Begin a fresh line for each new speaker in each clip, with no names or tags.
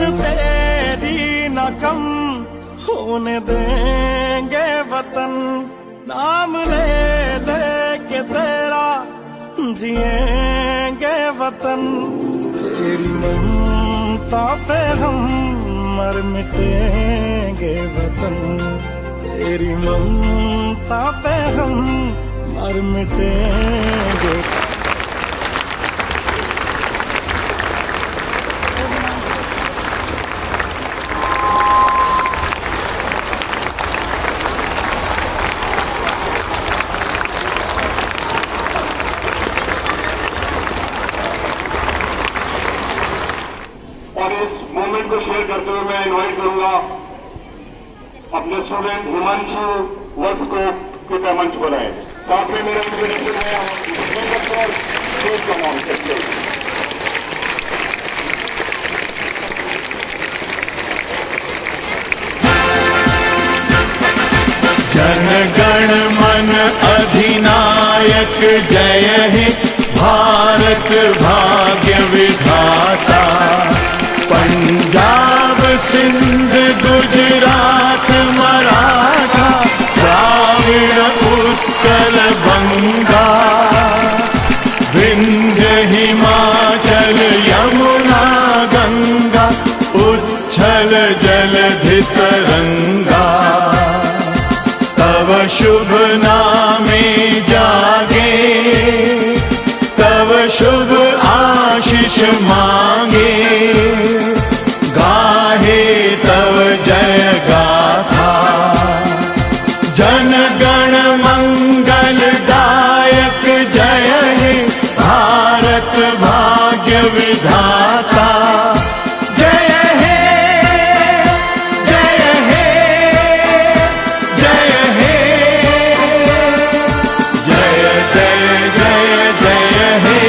तेरी न कम होने देंगे वतन, नाम ले लेके तेरा जिएंगे वतन। तेरी ममता पे हम मर मिटेंगे वतन, तेरी ममता पे हम मर मिटेंगे।
और इस मोमेंट को शेयर करते हुए मैं इनवाइट करूंगा अपने स्टूडेंट हिमांशु वत्स को कृपया मंच पर आए। साथ में मेरा इंविटेशन है
जन गण मन अधिनायक जय हे भारत भाग्य विधाता। पंजाब सिंध गुजरात मराठा द्राविड़ उत्कल बंगा, विंध्य हिमाचल यमुना गंगा उच्छल जलधि तरंगा। तव शुभ नामे जागे, तव शुभ आशीष मांगे, गाहे तव जय गाथा। जन गण मंगल दायक जय हे भारत भाग्य विधाता। जय हे जय हे जय हे जय जय जय जय हे।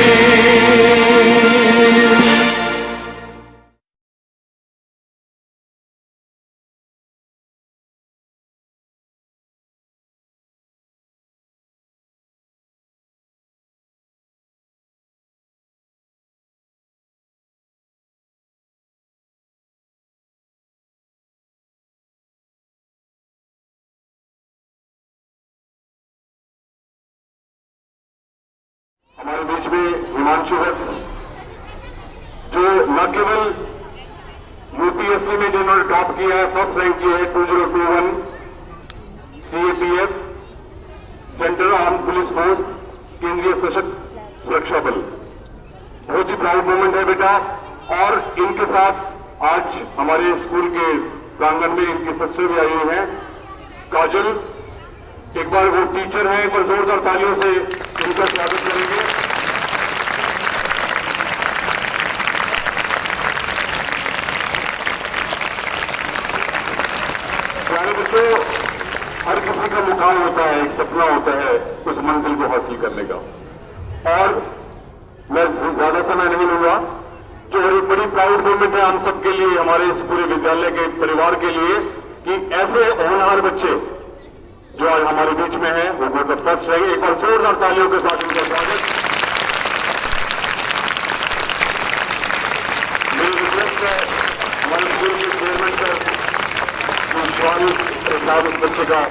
हमारे बीच में हिमांशु वत्स, जो न केवल यूपीएससी में जिन्होंने टॉप किया है, फर्स्ट रैंक किया है 2021 CAPF central arm police force केंद्रीय सशस्त्र सुरक्षा बल। बहुत ही प्राउड मोमेंट है बेटा। और इनके साथ आज हमारे स्कूल के प्रांगण में इनकी सिस्टर भी आई हुई है काजल। एक बार वो टीचर है, एक बार जोरदार तालियों से उनका स्वागत करेंगे। प्यारे बच्चों, हर किसी का मुकाम होता है, एक सपना होता है उस मंजिल को हासिल करने का। और मैं ज्यादा समय नहीं लूंगा, जो एक बड़ी प्राउड मोमेंट है हम सबके लिए, हमारे इस पूरे विद्यालय के परिवार के लिए, कि ऐसे होनहार बच्चे जो आज हमारे बीच में है वो बहुत फर्स्ट रहेंगे। एक बार जोरदार तालियों के साथ उनका स्वागत। मेरी रिक्वेस्ट है हमारे स्कूल के चेयरमैन सर स्वागत के साथ उस बच्चे का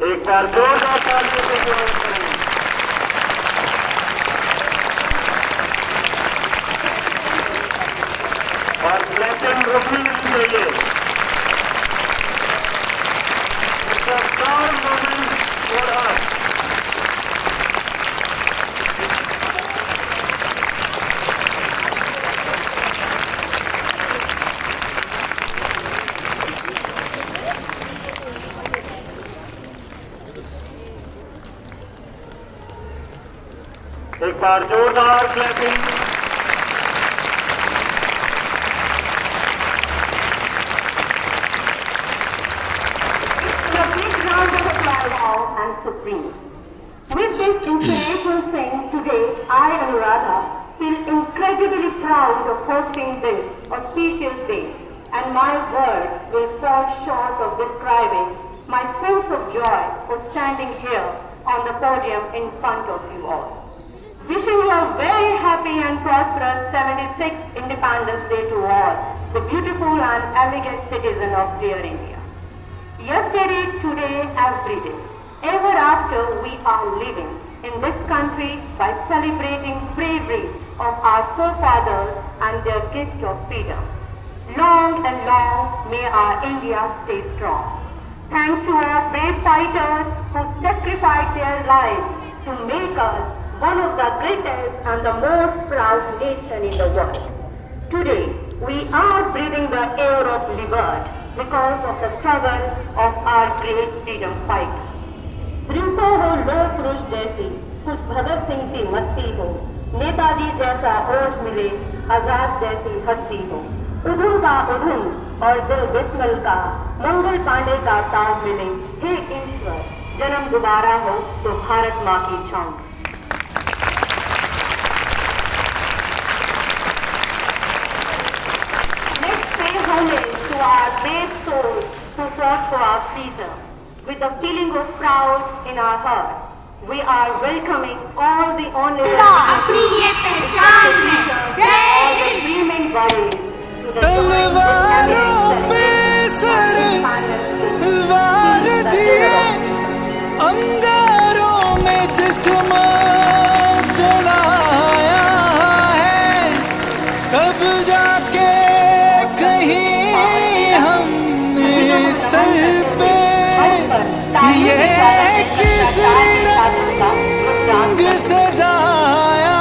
एक बार जोरदार तालियों से स्वागत करें। और प्लेटिन ट्रॉफी चाहिए। It's a proud moment for us. एक बार जोरदार clapping.
Supreme. With this inspirational thing today, I, Anuradha, feel incredibly proud of hosting this auspicious day and my words will fall short of describing my sense of joy for standing here on the podium in front of you all. Wishing you a very happy and prosperous 76th Independence Day to all, the beautiful and elegant citizen of dear India. Yesterday, today, every day, ever after we are living in this country by celebrating bravery of our forefathers and their gift of freedom. Long and long may our India stay strong. Thanks to our brave fighters who sacrificed their lives to make us one of the greatest and the most proud nation in the world. Today, we are breathing the air of liberty because of the struggle of our great freedom fighters. प्रिंसों हो लोह पुरुष जैसी, कुछ भगत सिंह की मस्ती हो, नेताजी जैसा होश मिले, आजाद जैसी हस्ती हो, उधम का उधम और दिल बिस्मिल का, मंगल पांडे का ताव मिले, हे ईश्वर, जन्म दोबारा हो तो भारत माँ की छांव। Let's pay homage to our brave souls who fought for our freedom. With a feeling of pride in our heart, we are welcoming all the honored
अपनी ये पहचान है। जय
all the
Hind.
women warriors to the
तलवारों पे sir वार दिए, अंगारों में जिस्म जलाया है, तब जाके कहीं हमने सर पे ये केसरी रंग सजाया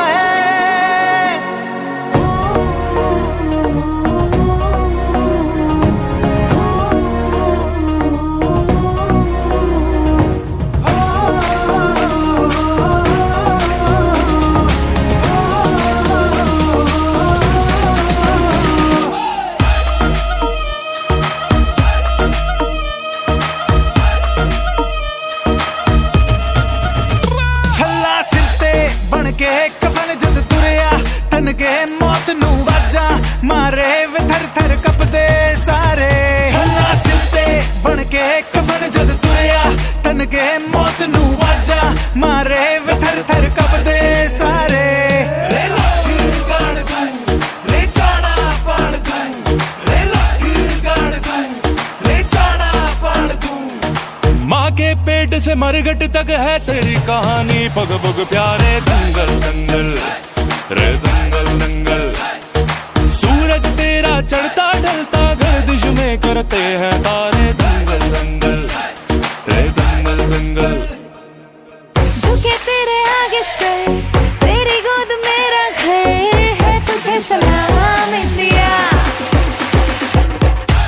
है। छल्ला सिर ते बन के कफन जद तुरया, तन के मौत नू वाजा मारे वे थर थर कपदे सारे। छल्ला सिर ते बन के कफन जद तुरया, तन के मौत नू वाजा मारे वे थर थर कपदे सारे। रे लख गाड़ दूं, रे जाना पाड़ दूं, रे लख गाड़ दूं, रे जाना पाड़ दूं। माँ के पेट से मरघट तक है तेरी कहानी, पग पग प्यारे दंगल दंगल रे दंगल दंगल। सूरज तेरा चढ़ता ढलता गर्दिश में करते हैं तारे, दंगल दंगल रे दंगल दंगल।
झुके तेरे आगे सर, तेरी गोद मेरा घर है, तुझे सलाम इंडिया।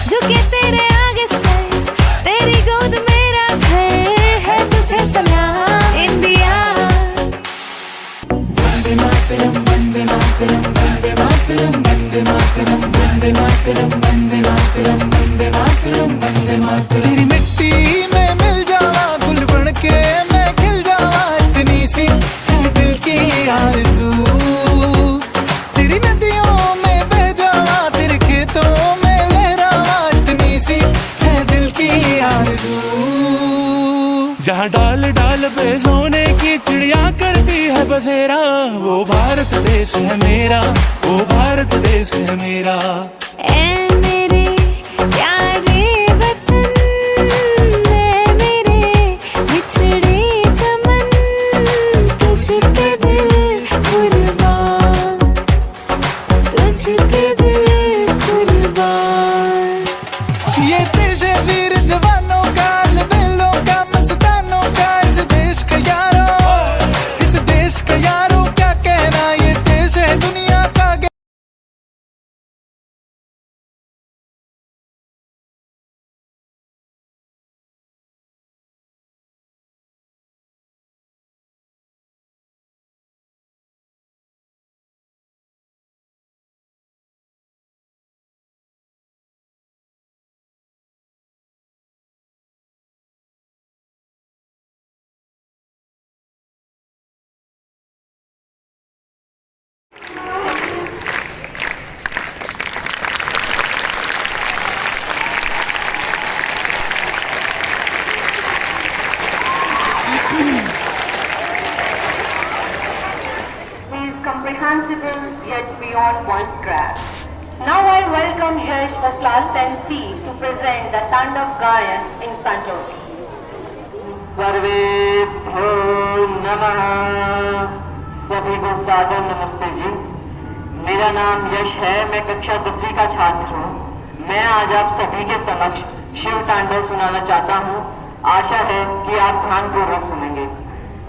झुके तेरे आगे सर, तेरी गोद मेरा घर है, तुझे सलाम इंडिया।
वंदे मातरम वंदे मातरम वंदे मातरम वंदे मातरम वंदे मातरम वंदे मातरम वंदे मातरम वंदे मातरम। तेरी मिट्टी में मिल जावा, गुल बन के मैं खिल जावा, इतनी सी है दिल की आरज़ू। तेरी नदियों में बह जावा, तेरे खेतों में लहरावा, इतनी सी है दिल की आरज़ू। जहाँ डाल डाल पे सोने की चिड़िया करती है बसेरा, वो भारत देश है मेरा, वो भारत देश है मेरा।
ए मेरे प्यारे वतन, ए मेरे बिछड़े चमन, तुझ पे दिल कुर्बान, तुझ पे दिल कुर्बान।
ये तेरे वीर जवानों का, लबेलों का, मस्तानों का, इस देश का यारों, इस देश का यारों क्या कहना, ये देश है दुनिया
Class 10C to present the Tandav Gayan in front of you.
सर्वेभ्यो नमः। सभी को सादर नमस्ते जी। मेरा नाम यश है, मैं कक्षा 10वीं का छात्र हूँ। मैं आज आप सभी के समक्ष शिव तांडव सुनाना चाहता हूँ। आशा है कि आप ध्यानपूर्वक सुनेंगे।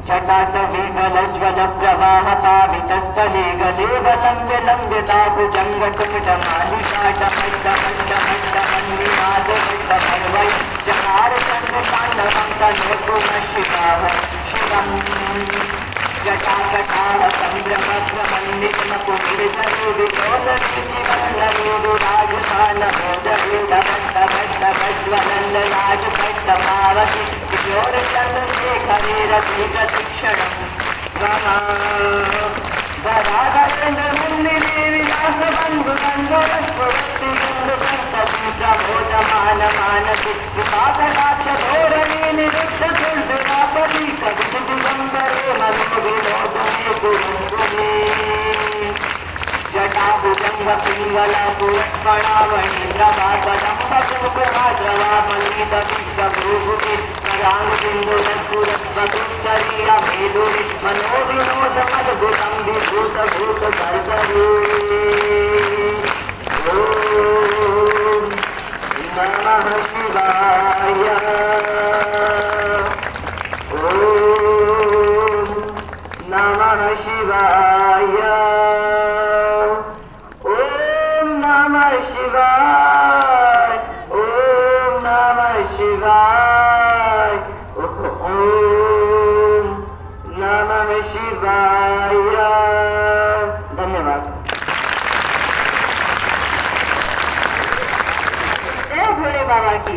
जटाटले गलज्वल प्रवाह पावितस्थले गले लंबे लंबे तापु जंगट मालिका डमंडिनाद भरवै जहार चंद्र तांडवं तनोतु शिवाः शिवम् जटाकटाः संभ्रमभ्रमण्डित नपुंसकं विकोलनिधिवल्लभो राजधानमोदभूतभट्टभट्टभट्टवल्ल राजभट्टभावति किशोरचन्द्रशेखरे रतिप्रशिक्षणं मानसी धोरणे निरुद्ध दुर्दरापति कवित दिगंबरे मनोविनोदने गुरुंगुने जटाभुजंग पिंगला पुष्पणावणीन्द्रवापदंबुभाद्रवामलितविश्वभूभुति पराङ्गबिन्दुनस्फुरस्वदुत्तरीय भेदुरि मनोविनोदमद्भुतं विभूतभूतभर्गरे नमः शिवाय ॐ नमः शिवाय ॐ नमः शिवाय ॐ नमः शिवाय ॐ नमः शिवाय। धन्यवाद।
भोले बाबा की।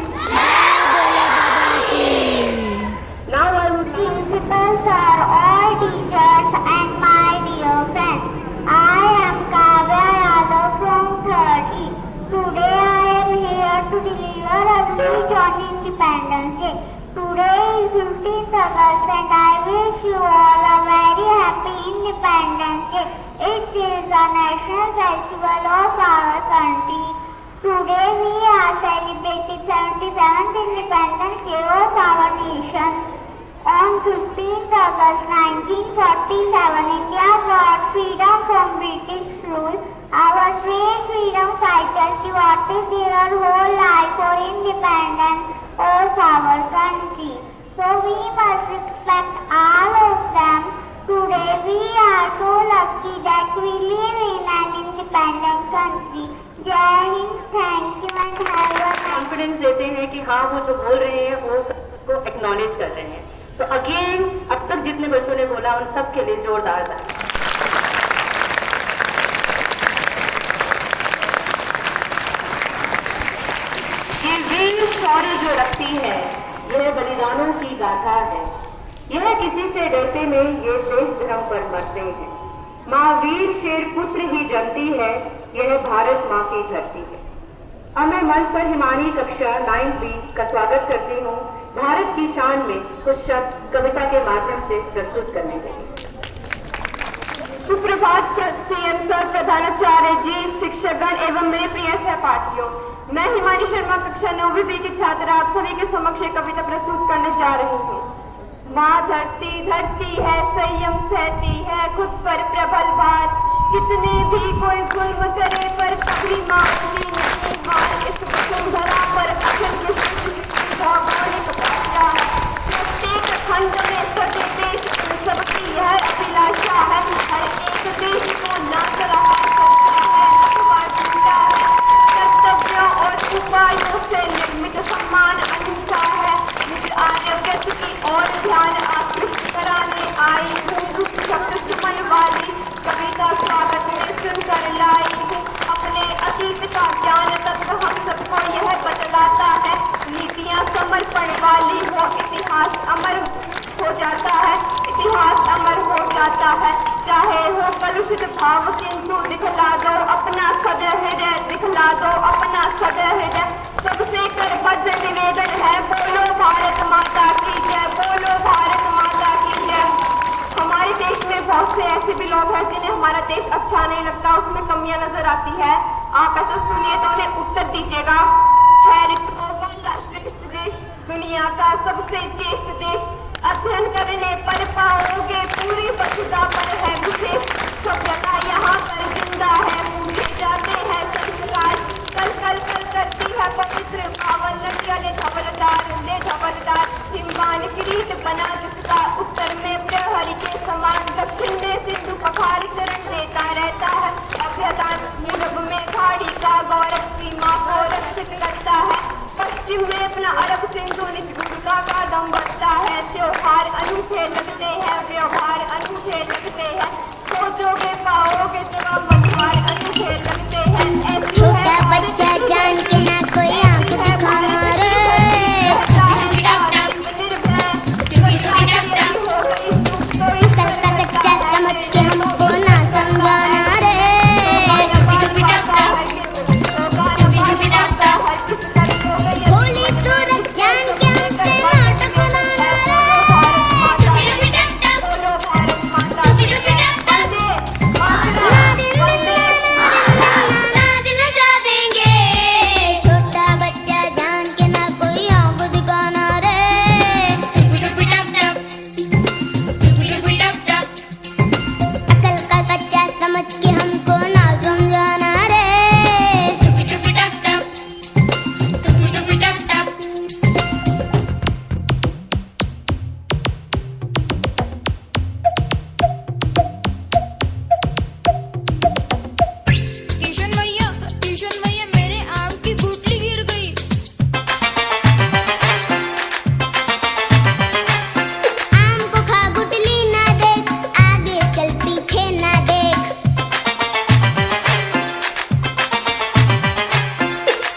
Now I would
Principals are all teachers and my dear friends. I am Kavya Yadav from 3rd E. Today I am here to deliver a speech on Independence Day. Today is 15th August and I wish you all a very happy Independence Day. It is a national festival of our country. Today we are celebrating 77th Independence Day of our nation. On 15th August 1947, India got freedom from British rule. Our brave freedom fighters devoted their whole life for independence of our country. So we must respect all of them. Today we are so lucky that we live in an independent country. जय Hind, thank you and have a
confidence देते हैं कि हाँ वो जो बोल रहे हैं वो उसको एक्नॉलेज कर रहे हैं। तो अगेन अब तक जितने बच्चों ने बोला उन सब के लिए जोरदार ताली। ये वीर शौर्य जो रखती है यह बलिदानों की गाथा है। यह किसी से डरते नहीं, ये देश धर्म पर मरते हैं। माँ वीर शेर पुत्र ही जनती है, यह भारत माँ की धरती है। अब मैं मंच पर हिमानी कक्षा 9B का स्वागत करती हूँ भारत की शान में कुछ शब्द कविता के माध्यम से प्रस्तुत करने के लिए। सुप्रभात सीएम सर, प्रधानाचार्य जी, शिक्षकगण एवं मेरे प्रिय सहपाठियों। मैं हिमानी शर्मा कक्षा 9B की छात्रा आप सभी के समक्ष एक कविता प्रस्तुत करने जा रही हूँ। माँ धरती धरती है, संयम सहती है खुद पर प्रबल भार। कितने भी कोई जुल्म करे पर कभी मानती नहीं हार। इस वसुंधरा पर अखंड भौगोलिक भाषा है। प्रत्येक खंड में सभी देश सबकी यह अभिलाषा है। हर एक देश को नाच रहा सकता है अथवा झूठा है। कर्तव्यों और उपायों से निर्मित सम्मान अहिंसा है। मुझे आर्यव्रत की ओर ध्यान आकृष्ट कराने आई हूँ। शब्द सुमन वाली कविता स्वागत में सुनकर लाई हूँ। अपने अतीत का ज्ञान तत्व हम सबको यह बतलाता है। नीतियाँ समर्पण वाली हो, इतिहास अमर हो जाता है। इतिहास अमर हो जाता है। चाहे हो कलुषित भाव किंतु दिखला दो अपना सदै हृदय, दिखला दो अपना सदै हृदय। सबसे करबद्ध निवेदन है, बोलो भारत माता की जय, बोलो भारत माता की जय। हमारे देश में बहुत से ऐसे भी लोग हैं जिन्हें हमारा देश अच्छा नहीं लगता, उसमें कमियां नजर आती है।
आप ऐसा सुनिए तो उन्हें उत्तर दीजिएगा। राष्ट्रविष्ट देश, दुनिया का सबसे ज्येष्ठ देश, अध्ययन करने पर पाओगे पूरी वसुधा पर है विशेष। सभ्यता यहाँ पर जिंदा है, पूरे जाते हैं संस्कार, कल कल कल करती है पवित्र पावन नदियाँ ले धवलदार हिमवान किरीट बना जिसका, उत्तर में प्रहरी के समान, दक्षिण में सिंधु पखार चरण देता रहता है अभ्यदान, पूर्व में खाड़ी का गौरव सीमा को रक्षित करता है, पश्चिम में अपना अरब सिंधु निष्ठुरता का दम बढ़ता है। त्योहार अनूठे लगते हैं, व्यवहार अनूठे लगते हैं, सोचोगे पाओगे जवाब व्यवहार अनूठे लगते हैं।
छोटा बच्चा जान के ना कोई आंख दिखाना रे, कल का कच्चा समझ के हमको ना समझाना रे, भोली सूरत जान के हमसे नाटक बनाना नाच नचा देंगे। छोटा बच्चा जान के ना कोई आंख दिखाना रे, अकल का कच्चा समझ के हमको ना समझाना रे, ट्यूशन भैया मेरे आम की गुठली गिर गई। आम को खा गुठली ना देख, आगे चल पीछे ना देख,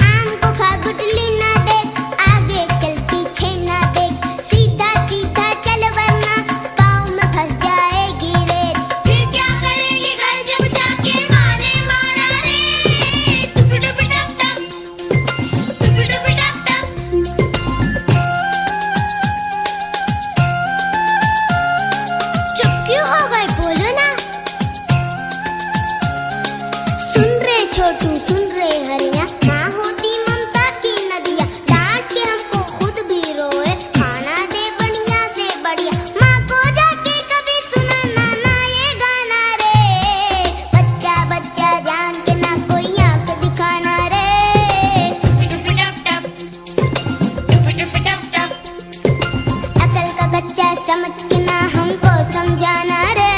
आम को खा गुठली ना देख, आगे चल पीछे ना देख, सीधा सीधा चल वरना पाँव में फंस जाएगी रेत, फिर क्या करेगी घर जब जाके माने मारा रे, टुपी टुपी टप टप, टुपी टुपी टप टप। चुप क्यों हो गए, बोलो ना। सुन रे छोटू सुन रे हरिया, माँ होती ममता की नदिया, डांट के हमको खुद भी रोए, खाना दे बढ़िया से बढ़िया, माँ को जाके कभी सुनाना ना ये गाना रे, बच्चा बच्चा जान के ना कोई आंख दिखाना रे, अकल का कच्चा समझ के ना हमको समझाना रे,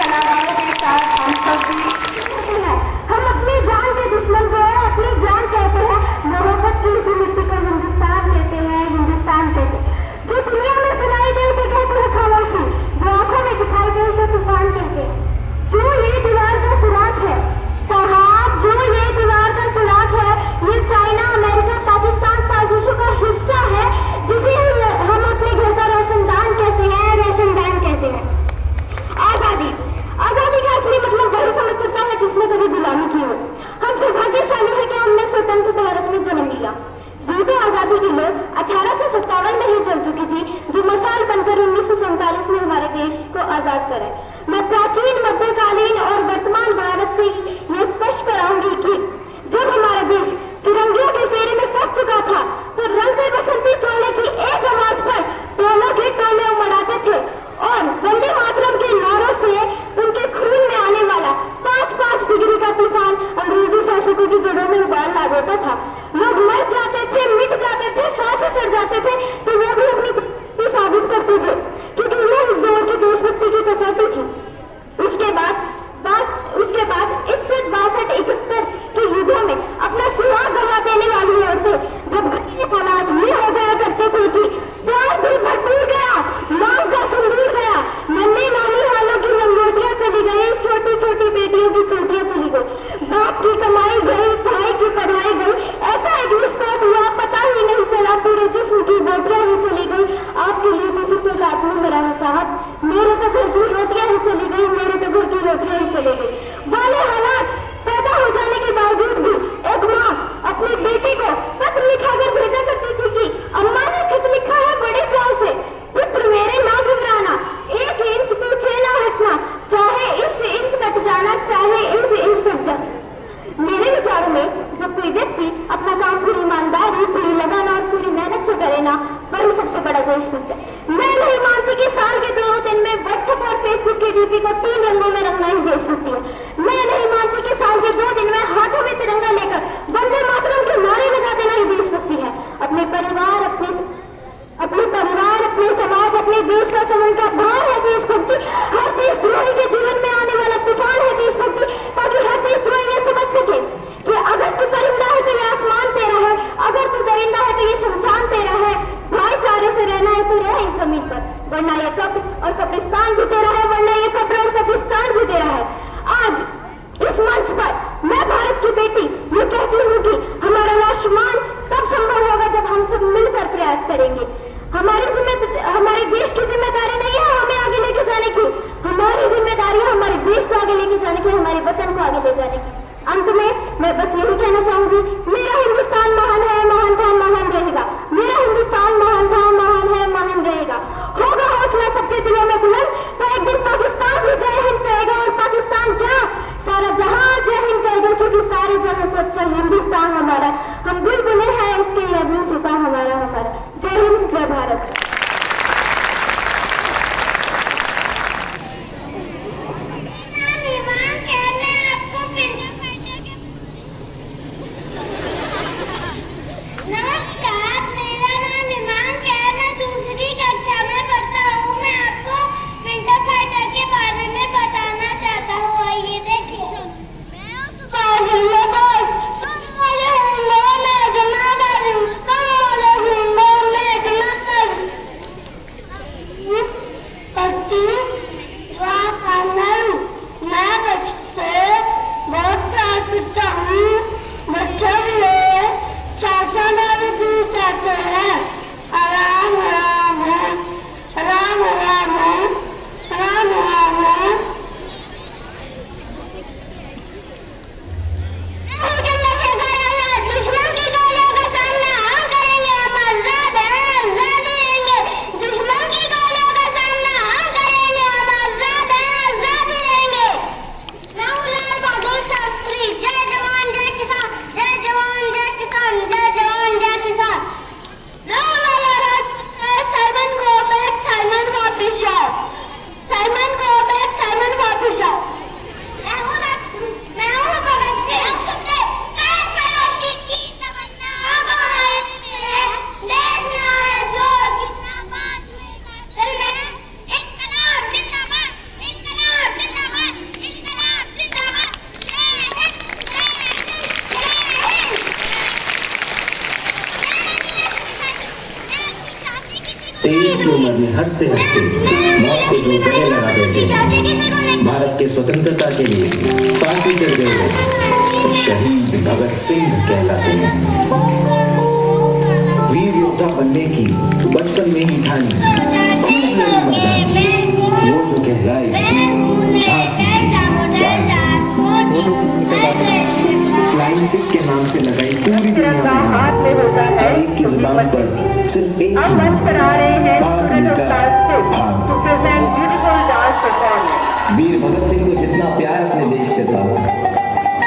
कलाकारों के साथ हम सब भी हम अपनी जान के दुश्मन को अपनी जान कहते हैं, मोहब्बत की इसी मिट्टी को हिंदुस्तान कहते हैं, हिंदुस्तान कहते हैं, जो दुनिया में सुनाई दे उसे कहते हैं खामोशी, जो आंखों में दिखाई दे उसे तूफान कहते हैं, जो ये दीवार का सुराख है साहब, जो ये दीवार का सुराख है, ये चाइना अमेरिका पाकिस्तान साजिशों का हिस्सा है, जिसे हम अपने घर का रोशनदान कहते हैं, रोशनदान कहते हैं। आजादी आजादी का असली मतलब वही समझ सकता है जिसने कभी गुलामी की हो। हम सौभाग्यशाली है कि हमने स्वतंत्र भारत में जन्म लिया। ये तो आजादी की लौ 1857 में ही चल चुकी थी, जो मसाल बनकर 1947 में हमारे देश को आजाद करे। मैं प्राचीन मध्यकालीन और वर्तमान भारत से ये स्पष्ट कराऊंगी कि जब हमारा देश तिरंगे के फेरे में फंस चुका था, तो रंग बसंती चोले की एक आवाज पर दोनों के टोले उमड़ाते थे और वंदे मातरम के नारों से उनके खून में आने वाला 5-5 डिग्री का लोग मर जाते थे, मिट जाते थे, फांसी चढ़ जाते थे, तो वो भी अपनी साबित करते थे, क्योंकि ये उस दौर की देशभक्ति की कसौटी थी। उसके बाद 61-62-71 के युद्धों में अपना सुराग गंवा देने वाली औरतें जब हालात ये हो गया करते थे कि प्यार भी भटूर गया, मांग का संदूर गया, नन्हे नानी वालों की लंगोटियां चली गई, छोटी छोटी बेटियों की चोटियां चली गई, बाप की कमाई गई, भाई की पढ़ाई गई, ऐसा एक विस्फोट हुआ, पता ही नहीं चला, पूरे जिस्म की बोटियां ही चली गई। आपके लिए किसी से काटूं मेरा साहब, मेरे तो घर की रोटियां ही चली गई, मेरे तो घर की रोटियां ही चली गई। वाले हालात पैदा हो जाने के बावजूद भी एक माँ अपनी बेटी को पत्र लिखाकर भेजा करती थी कि अम्मा ने खत लिखा है बड़े प्यार से, पुत्र मेरे ना घबराना, 1 इंच पीछे ना हटना, चाहे इंच कट जाना, चाहे इंच कट जाना। मेरे विचार में जब कोई व्यक्ति अपना काम पूरी ईमानदारी, पूरी लगन और पूरी मेहनत से करे ना, वही सबसे बड़ा देशभक्त है। मैं नहीं मानती कि साल के 2 दिन में व्हाट्सएप और फेसबुक की डीपी को 3 रंगों में रंगना ही देशभक्ति है। मैं नहीं मानती कि साल के 2 दिन में हाथों में तिरंगा लेकर वंदे मातरम के नारे लगा देना ही देशभक्ति है। अपने परिवार, अपने समाज, अपने देश का समन का भार है देशभक्ति। हर देशद्रोही के जीवन में आने वाला तूफान है देशभक्ति, ताकि हर देशद्रोही ये समझ सके कि अगर तू परिंदा है तो ये आसमान तेरा है, अगर तू दरिंदा है तो ये शमशान तेरा है। भाईचारे से रहना है तो रह इस जमीन पर, वरना ये कब्र और कब्रिस्तान भी तेरा है, वरना ये कब्र और कब्रिस्तान भी तेरा है। आज इस मंच पर मैं भारत की बेटी ये कहती हूँ कि हमारा राष्ट्रमान तब संभव होगा जब हम सब मिलकर प्रयास करेंगे। हमारे देश की जिम्मेदारी नहीं है हमें आगे लेके जाने की, हमारी जिम्मेदारी है हमारे देश को आगे लेके जाने की, हमारे वतन को आगे ले जाने की। अंत में मैं बस यही कहना चाहूंगी, मेरा हिंदुस्तान महान है, महान था, महान रहेगा। मेरा हिंदुस्तान महान था, महान है, महान रहेगा। होगा हौसला सबके दिलों में बुलंद तो एक दिन पाकिस्तान भी जय हिंद कहेगा, और पाकिस्तान क्या सारा जहां जय हिंद कहेगा, क्योंकि सारे जगह सच्चा हिंदुस्तान हमारा, हम बुलबुलें हैं इसके लिए अभी सिपा हमारा। जय हिंद, जय भारत।
हंसते हंसते मौत को जो गले लगा देते हैं, भारत के स्वतंत्रता के लिए फांसी चढ़ गए लोग शहीद भगत सिंह कहलाते हैं। वीर योद्धा बनने की बचपन में ही ठानी, खूब लड़ी मैदान, वो जो कहलाए झांसी की रानी। फ्लाइंग सिख के नाम से लगाई पूरी दुनिया में, हर एक की जुबान पर सिर्फ एक ही
वीर भगत सिंह को जितना प्यार अपने देश से था,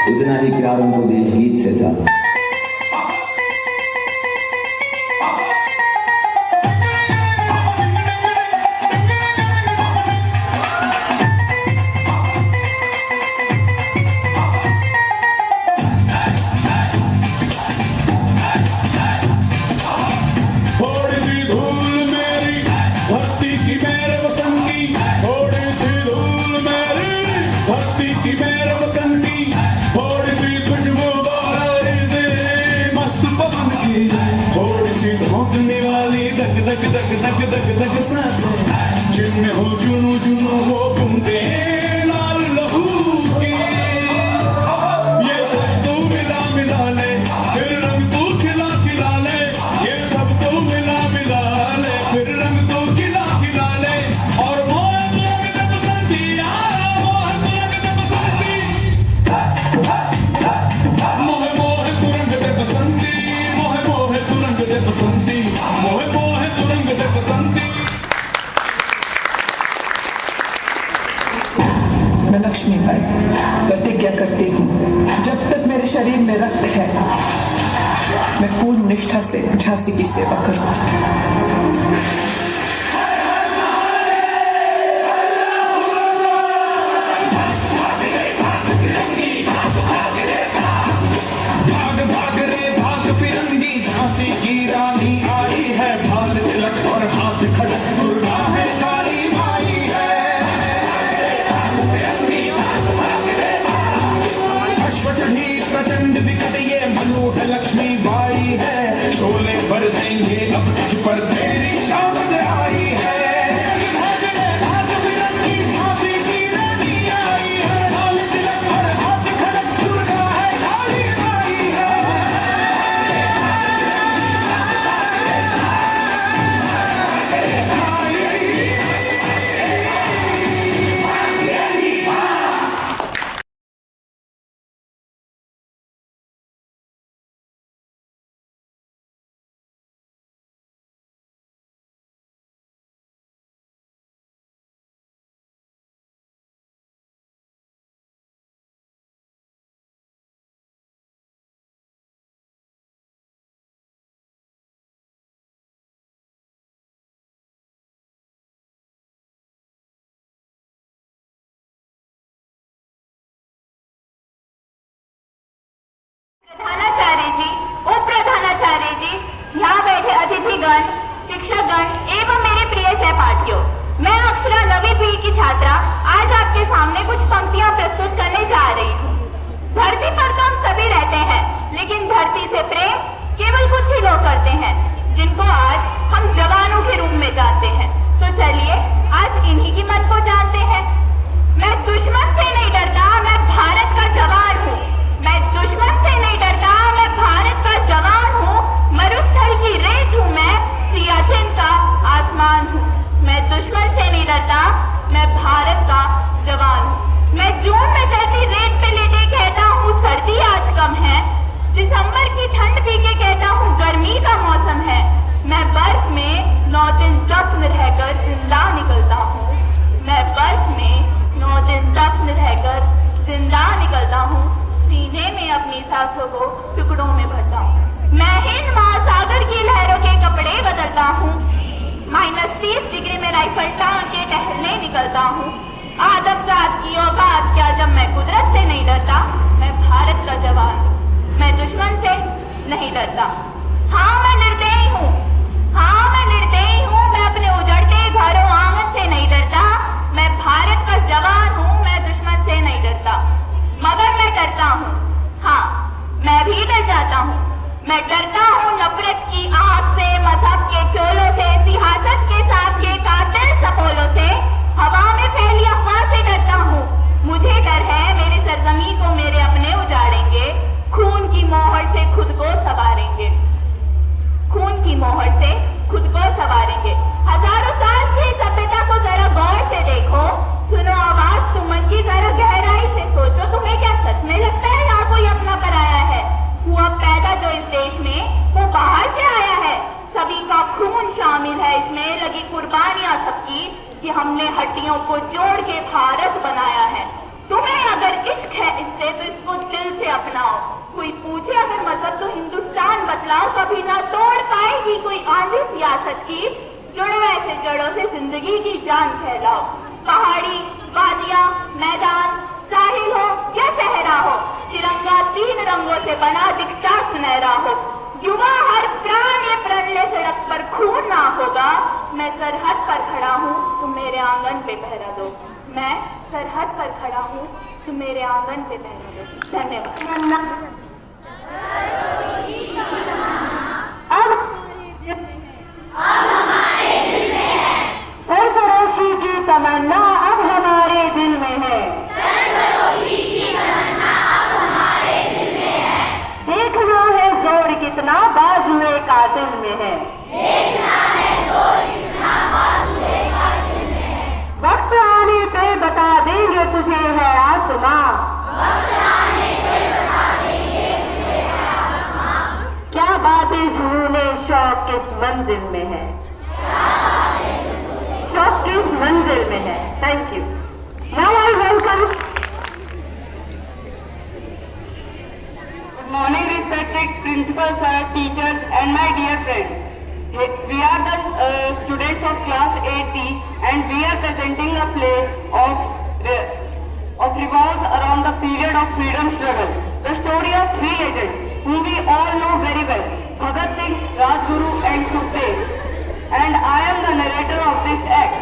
उतना ही प्यार उनको देश गीत से था।
में रक्त है, मैं पूर्ण निष्ठा से झांसी की सेवा करूं।
लक्ष्मी बाई है, शोले भर देंगे अब तुझ पर तेरी शामत आई है।
प्रधानाचार्य जी, उप प्रधानाचार्य जी, यहाँ बैठे अतिथिगण, शिक्षकगण एवं मेरे प्रिय सहपाठियों, मैं अक्षरा नवी पीढ़ी की छात्रा आज आपके सामने कुछ पंक्तियाँ प्रस्तुत करने जा रही हूँ। धरती पर तो हम सभी रहते हैं, लेकिन धरती से प्रेम केवल कुछ ही लोग करते हैं, जिनको आज हम जवानों के रूप में जानते हैं। तो चलिए आज इन्हीं की मन को जानते हैं। मैं दुश्मन से नहीं डरता, मैं भारत का जवान हूँ। मैं दुश्मन से नहीं डरता, मैं भारत का जवान हूँ। मरुस्थल की रेत हूँ मैं, सियाचिन का आसमान हूँ। मैं दुश्मन से नहीं डरता, मैं भारत का जवान हूँ। मैं जून में चलती रेत पे लेटे कहता हूँ सर्दी आज कम है। दिसंबर की ठंड पी के कहता हूँ गर्मी का मौसम है। मैं बर्फ में 9 दिन दफन रहकर जिंदा निकलता हूँ। मैं बर्फ में 9 दिन दफन रहकर जिंदा निकलता हूँ। सीने में अपनी सांसों को टुकड़ों में भरता हूँ। मैं हिंद महासागर की लहरों के कपड़े बदलता हूँ। -30 डिग्री में राइफल टांग के टहलने निकलता हूँ। आदमजात की औकात क्या जब मैं कुदरत से नहीं डरता। मैं भारत का जवान हूँ, मैं दुश्मन से नहीं डरता। हाँ मैं निर्दयी हूँ, हाँ मैं निर्दयी हूँ। मैं अपने उजड़ते घरों आंगन से नहीं डरता। मैं भारत का जवान हूँ, मैं दुश्मन से नहीं डरता। मगर मैं डरता हूँ, हाँ मैं भी डर जाता हूँ। मैं डरता हूँ नफरत की आग से, मजहब के चोलों से, सियासत के साथ के कातिल सपोलों से, हवा में फैली अफवाह से डरता हूँ। मुझे डर है मेरी सरजमी को मेरे अपने उजाड़ेंगे, खून की मोहर से खुद को संवारेंगे, खून की मोहर से खुद को संवारेंगे। हजारों साल की सभ्यता को जरा गौर से देखो, सुनो आवाज तुमन की जरा गहराई से सोचो। तुम्हें क्या सच में लगता है यहाँ कोई अपना पराया है? हुआ पैदा जो इस देश में वो बाहर से आया है। सभी का खून शामिल है इसमें, लगी कुर्बानियां सबकी कि हमने हड्डियों को जोड़ के भारत बनाया है। तुम्हें अगर इश्क है इससे तो इसको दिल से अपनाओ। कोई पूछे अगर मजहब तो हिंदुस्तान बतलाओ। कभी ना तोड़ पाएगी कोई आंधी सियासत की, जुड़ो ऐसे जड़ों से जिंदगी की जान फैलाओ। पहाड़ी, वादियां, मैदान, साहिल हो या सहरा हो, तिरंगा 3 रंगों से बना दिखता सुनहरा हो। युवा हर प्राण ये प्रण ले सड़क पर खून ना होगा। मैं सरहद पर खड़ा हूँ तुम मेरे आंगन पे पहरा दो। मैं सरहद पर खड़ा हूँ तुम मेरे आंगन पे पहरा दो। धन्यवाद। अब हमारे दिल में है सरफरोशी की तमन्ना, अब हमारे दिल में है सरफरोशी की तमन्ना, अब हमारे दिल में है। देखना है जोर कितना बाजुए कातिल में है, देखना है जोर कितना बाजुए कातिल में है। वक्त आने पे बता देंगे तुझे है आसमां, वक्त आने पे बता देंगे तुझे है आसमां। क्या बातें झूले शौक किस मंजिल में है, शौक किस मंजिल में है। Thank you. Now I welcome morning, respected principal sir, teachers, and my dear friends. We are the students of class 8D, and we are presenting a play of revolves around the period of freedom struggle. The story of three legends, whom we all know very well: Bhagat Singh, Rajguru, and Sukhdev. And I am the narrator of this act.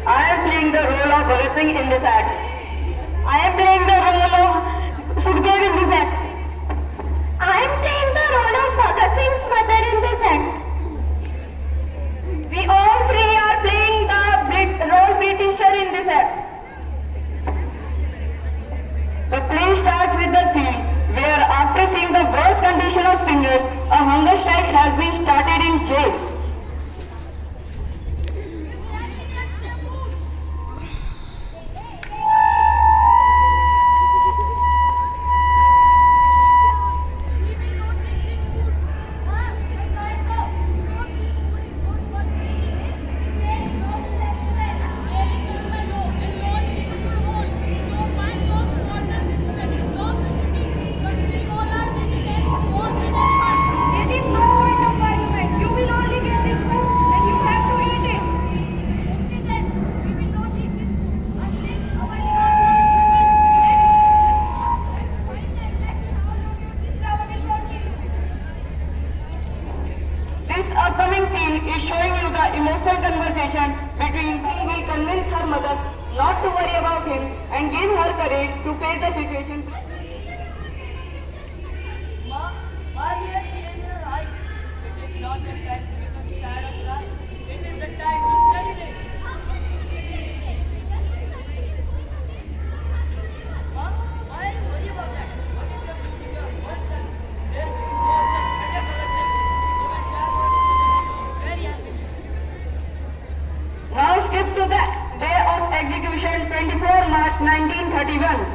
I am playing the role of Bhagat Singh in this act. I am playing the role of Sukhdev in this act.
I am playing the role of Bhagat Singh's mother in this act.
We all three are playing the role Britisher in this act. The play starts with the scene where, after seeing the worst condition of singers, a hunger strike has been started in jail. Emotional conversation between whom will convince her mother not to worry about him and give her courage to face the situation.
Ma, why are you tears in her eyes? It is not the time to become sad or cry. It is the time to celebrate. Ma, why are you worried about that? What if you are missing your one son? There will be more such wonderful things. You can share what you very happy.
Now skip to the day of execution, 24 March 1931.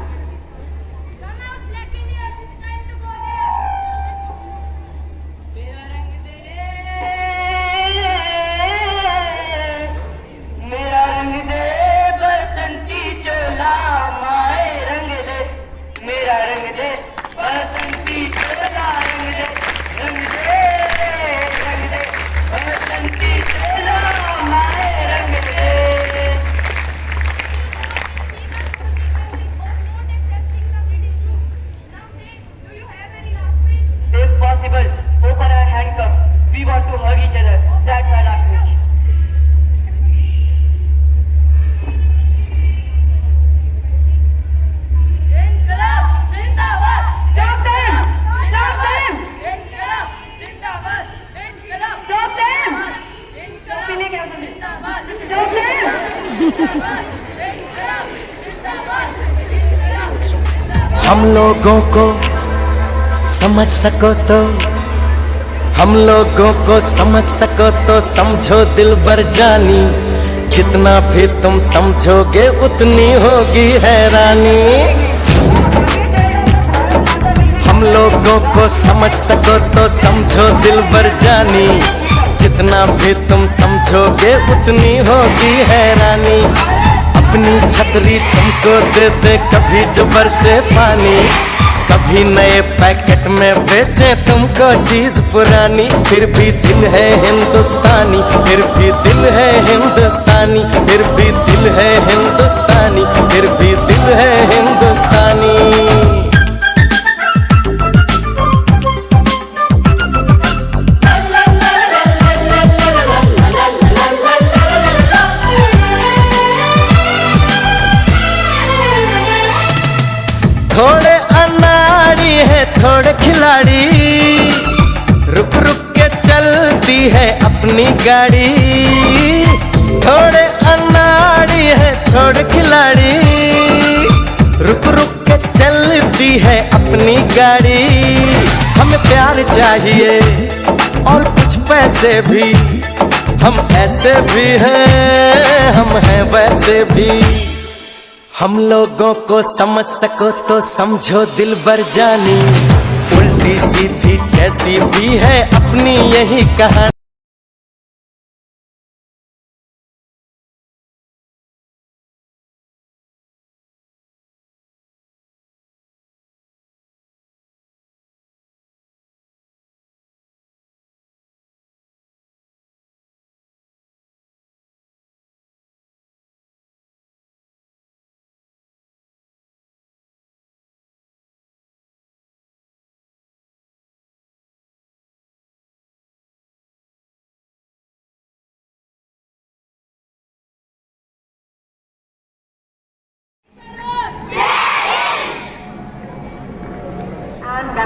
Come out, let me hear. It's time to go there.
मेरा रंग दे
मेरा रंग दे बसंती चोला माए रंग दे मेरा रंग दे बसंती चोला रंग दे बसंती चोला माए रंग दे. If possible, open our handcuffs. We want to hug each other. That's our language.
इनकलाब जिंदाबाद
Stop them! Stop them!
इनकलाब जिंदाबाद इनकलाब
Stop them!
इनकलाब
पीने क्या बोले?
जिंदाबाद
Stop them!
जिंदाबाद इनकलाब जिंदाबाद इनकलाब जिंदाबाद.
हम लोगों को समझ सको तो हम लोगों को समझ सको तो समझो दिलबर जानी. जितना भी तुम समझोगे उतनी होगी हैरानी. हम लोगों को समझ सको तो समझो दिलबर जानी. जितना भी तुम समझोगे उतनी होगी हैरानी. अपनी छतरी तुमको दे दे कभी जो बरसे पानी. कभी नए पैकेट में बेचे तुमको चीज पुरानी. फिर भी दिल है हिंदुस्तानी, फिर भी दिल है हिंदुस्तानी, फिर भी दिल है हिंदुस्तानी, फिर भी दिल है हिंदुस्तानी. थोड़े अनाड़ी है थोड़े खिलाड़ी, रुक रुक के चलती है अपनी गाड़ी. थोड़े अनाड़ी है थोड़े खिलाड़ी, रुक रुक के चलती है अपनी गाड़ी. हमें प्यार चाहिए और कुछ पैसे भी, हम ऐसे भी हैं हम हैं वैसे भी. हम लोगों को समझ सको तो समझो दिलबर जानी. उल्टी सीधी जैसी भी है अपनी यही कहानी.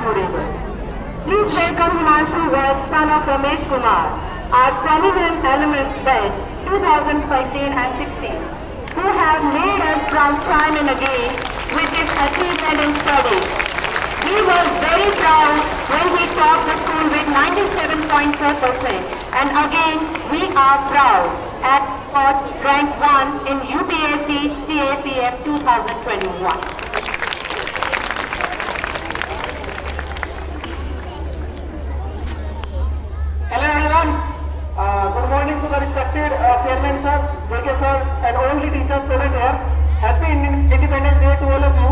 memorable. Please welcome Himanshu West, son of Ramesh Kumar, our prominent elements batch 2015 and 16, who have made us from time and again with his achievement in studies. He was very proud when he topped the school with 97.4%, and again we are proud at rank 1 in UPSC CAPM 2021.
Hello everyone. Good morning to the respected chairman sir, JK sir, and all the teachers present here. Happy Independence Day to all of you.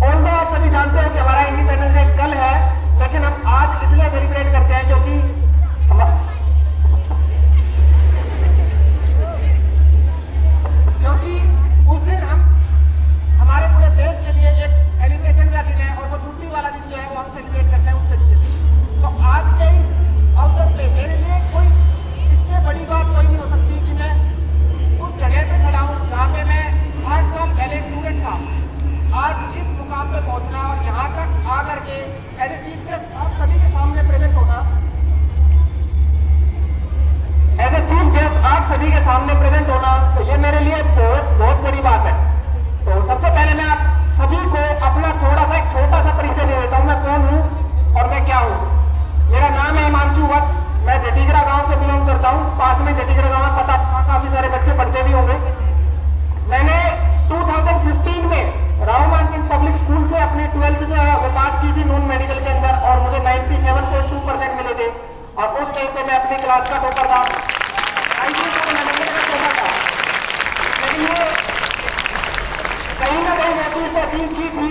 Although आप सभी जानते हो कि हमारा independence day कल है, लेकिन हम आज इसलिए सेलिब्रेट करते हैं क्योंकि उस दिन हम हमारे पूरे देश के लिए एक सेलिब्रेशन का दिन है और वो छुट्टी वाला दिन जो है वो हम सेलिब्रेट करते हैं उस तरीके से। तो आज के इस अवसर पे मेरे लिए कोई इससे बड़ी बात कोई नहीं हो सकती कि मैं उस जगह पे खड़ा हूँ जहाँ पे मैं 8 साल पहले स्टूडेंट था। आज इस मुकाम पे पहुँचना और यहाँ तक आकर के एज ए चीफ गेस्ट आप सभी के सामने प्रेजेंट होना, एज ए चीफ गेस्ट आप सभी के सामने प्रेजेंट होना, तो ये मेरे लिए बहुत बड़ी बात है। तो सबसे पहले मैं आप सभी को अपना थोड़ा सा एक छोटा सा परिचय दे देता हूँ, मैं कौन हूँ और मैं क्या हूँ। मेरा नाम है हिमांशु वत्स, मैं जटीगरा गांव से बिलोंग करता हूँ। पास में जटीगरा गांव में पता काफी सारे बच्चे पढ़ते भी होंगे। मैंने 2015 में राव मानसिंह पब्लिक स्कूल से अपनी 12th में पास की थी नॉन मेडिकल के अंदर और मुझे 97.2% मिले थे और उस टाइम पे मैं अपनी क्लास का टॉपर था। लेकिन ये कहीं ना कहीं मैं से अचीव की थी,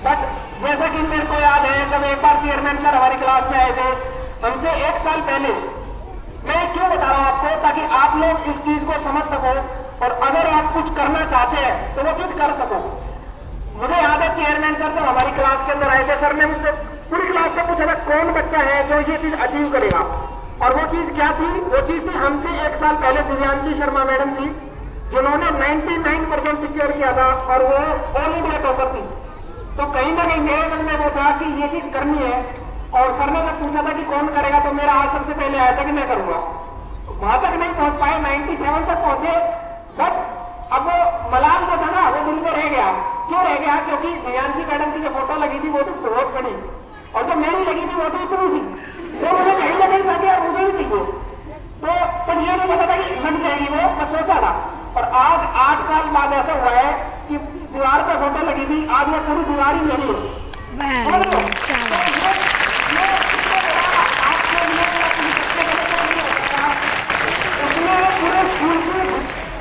बट जैसा कि मेरे को याद है जब एक बार चेयरमैन सर हमारी क्लास में आए थे हमसे 1 साल पहले, मैं क्यों बता रहा हूँ आपको ताकि आप लोग इस चीज को समझ सको और अगर आप कुछ करना चाहते हैं तो वो चीज कर सको। मुझे याद है चेयरमैन सर जब हमारी क्लास के अंदर आए थे, सर ने मुझसे पूरी क्लास से पूछा था कौन बच्चा है जो ये चीज अचीव करेगा, और वो चीज क्या थी? वो चीज थी हमसे 1 साल पहले दिव्यांशी शर्मा मैडम थी जिन्होंने 99% सिक्योर किया था और वो ऑल इंडिया टॉपर थी। तो कहीं ना कहीं मेरे मन में वो था कि ये चीज करनी है और सर ने जब पूछा था कि कौन करेगा तो मेरा आज सबसे पहले आया था कि मैं करूंगा। वहां तक नहीं पहुंच पाए, 97 तक पहुंचे, बट अब वो मलाल जो था ना वो दिल में रह गया। क्यों रह गया? क्योंकि दिव्यांशी मैडम की जो फोटो लगी थी वो तो बहुत बड़ी और जो मेरी लगी थी वो तो इतनी थी, तो मुझे कहीं ना कहीं लगे और मुझे भी सीखे। तो पर ये नहीं पता था कि लग जाएगी वो, मैं सोचा था। और आज 8 साल बाद ऐसा हुआ है कि दीवार पे फोटो लगी थी, आज वो पूरी दीवार ही मेरी है। पूरे स्कूल को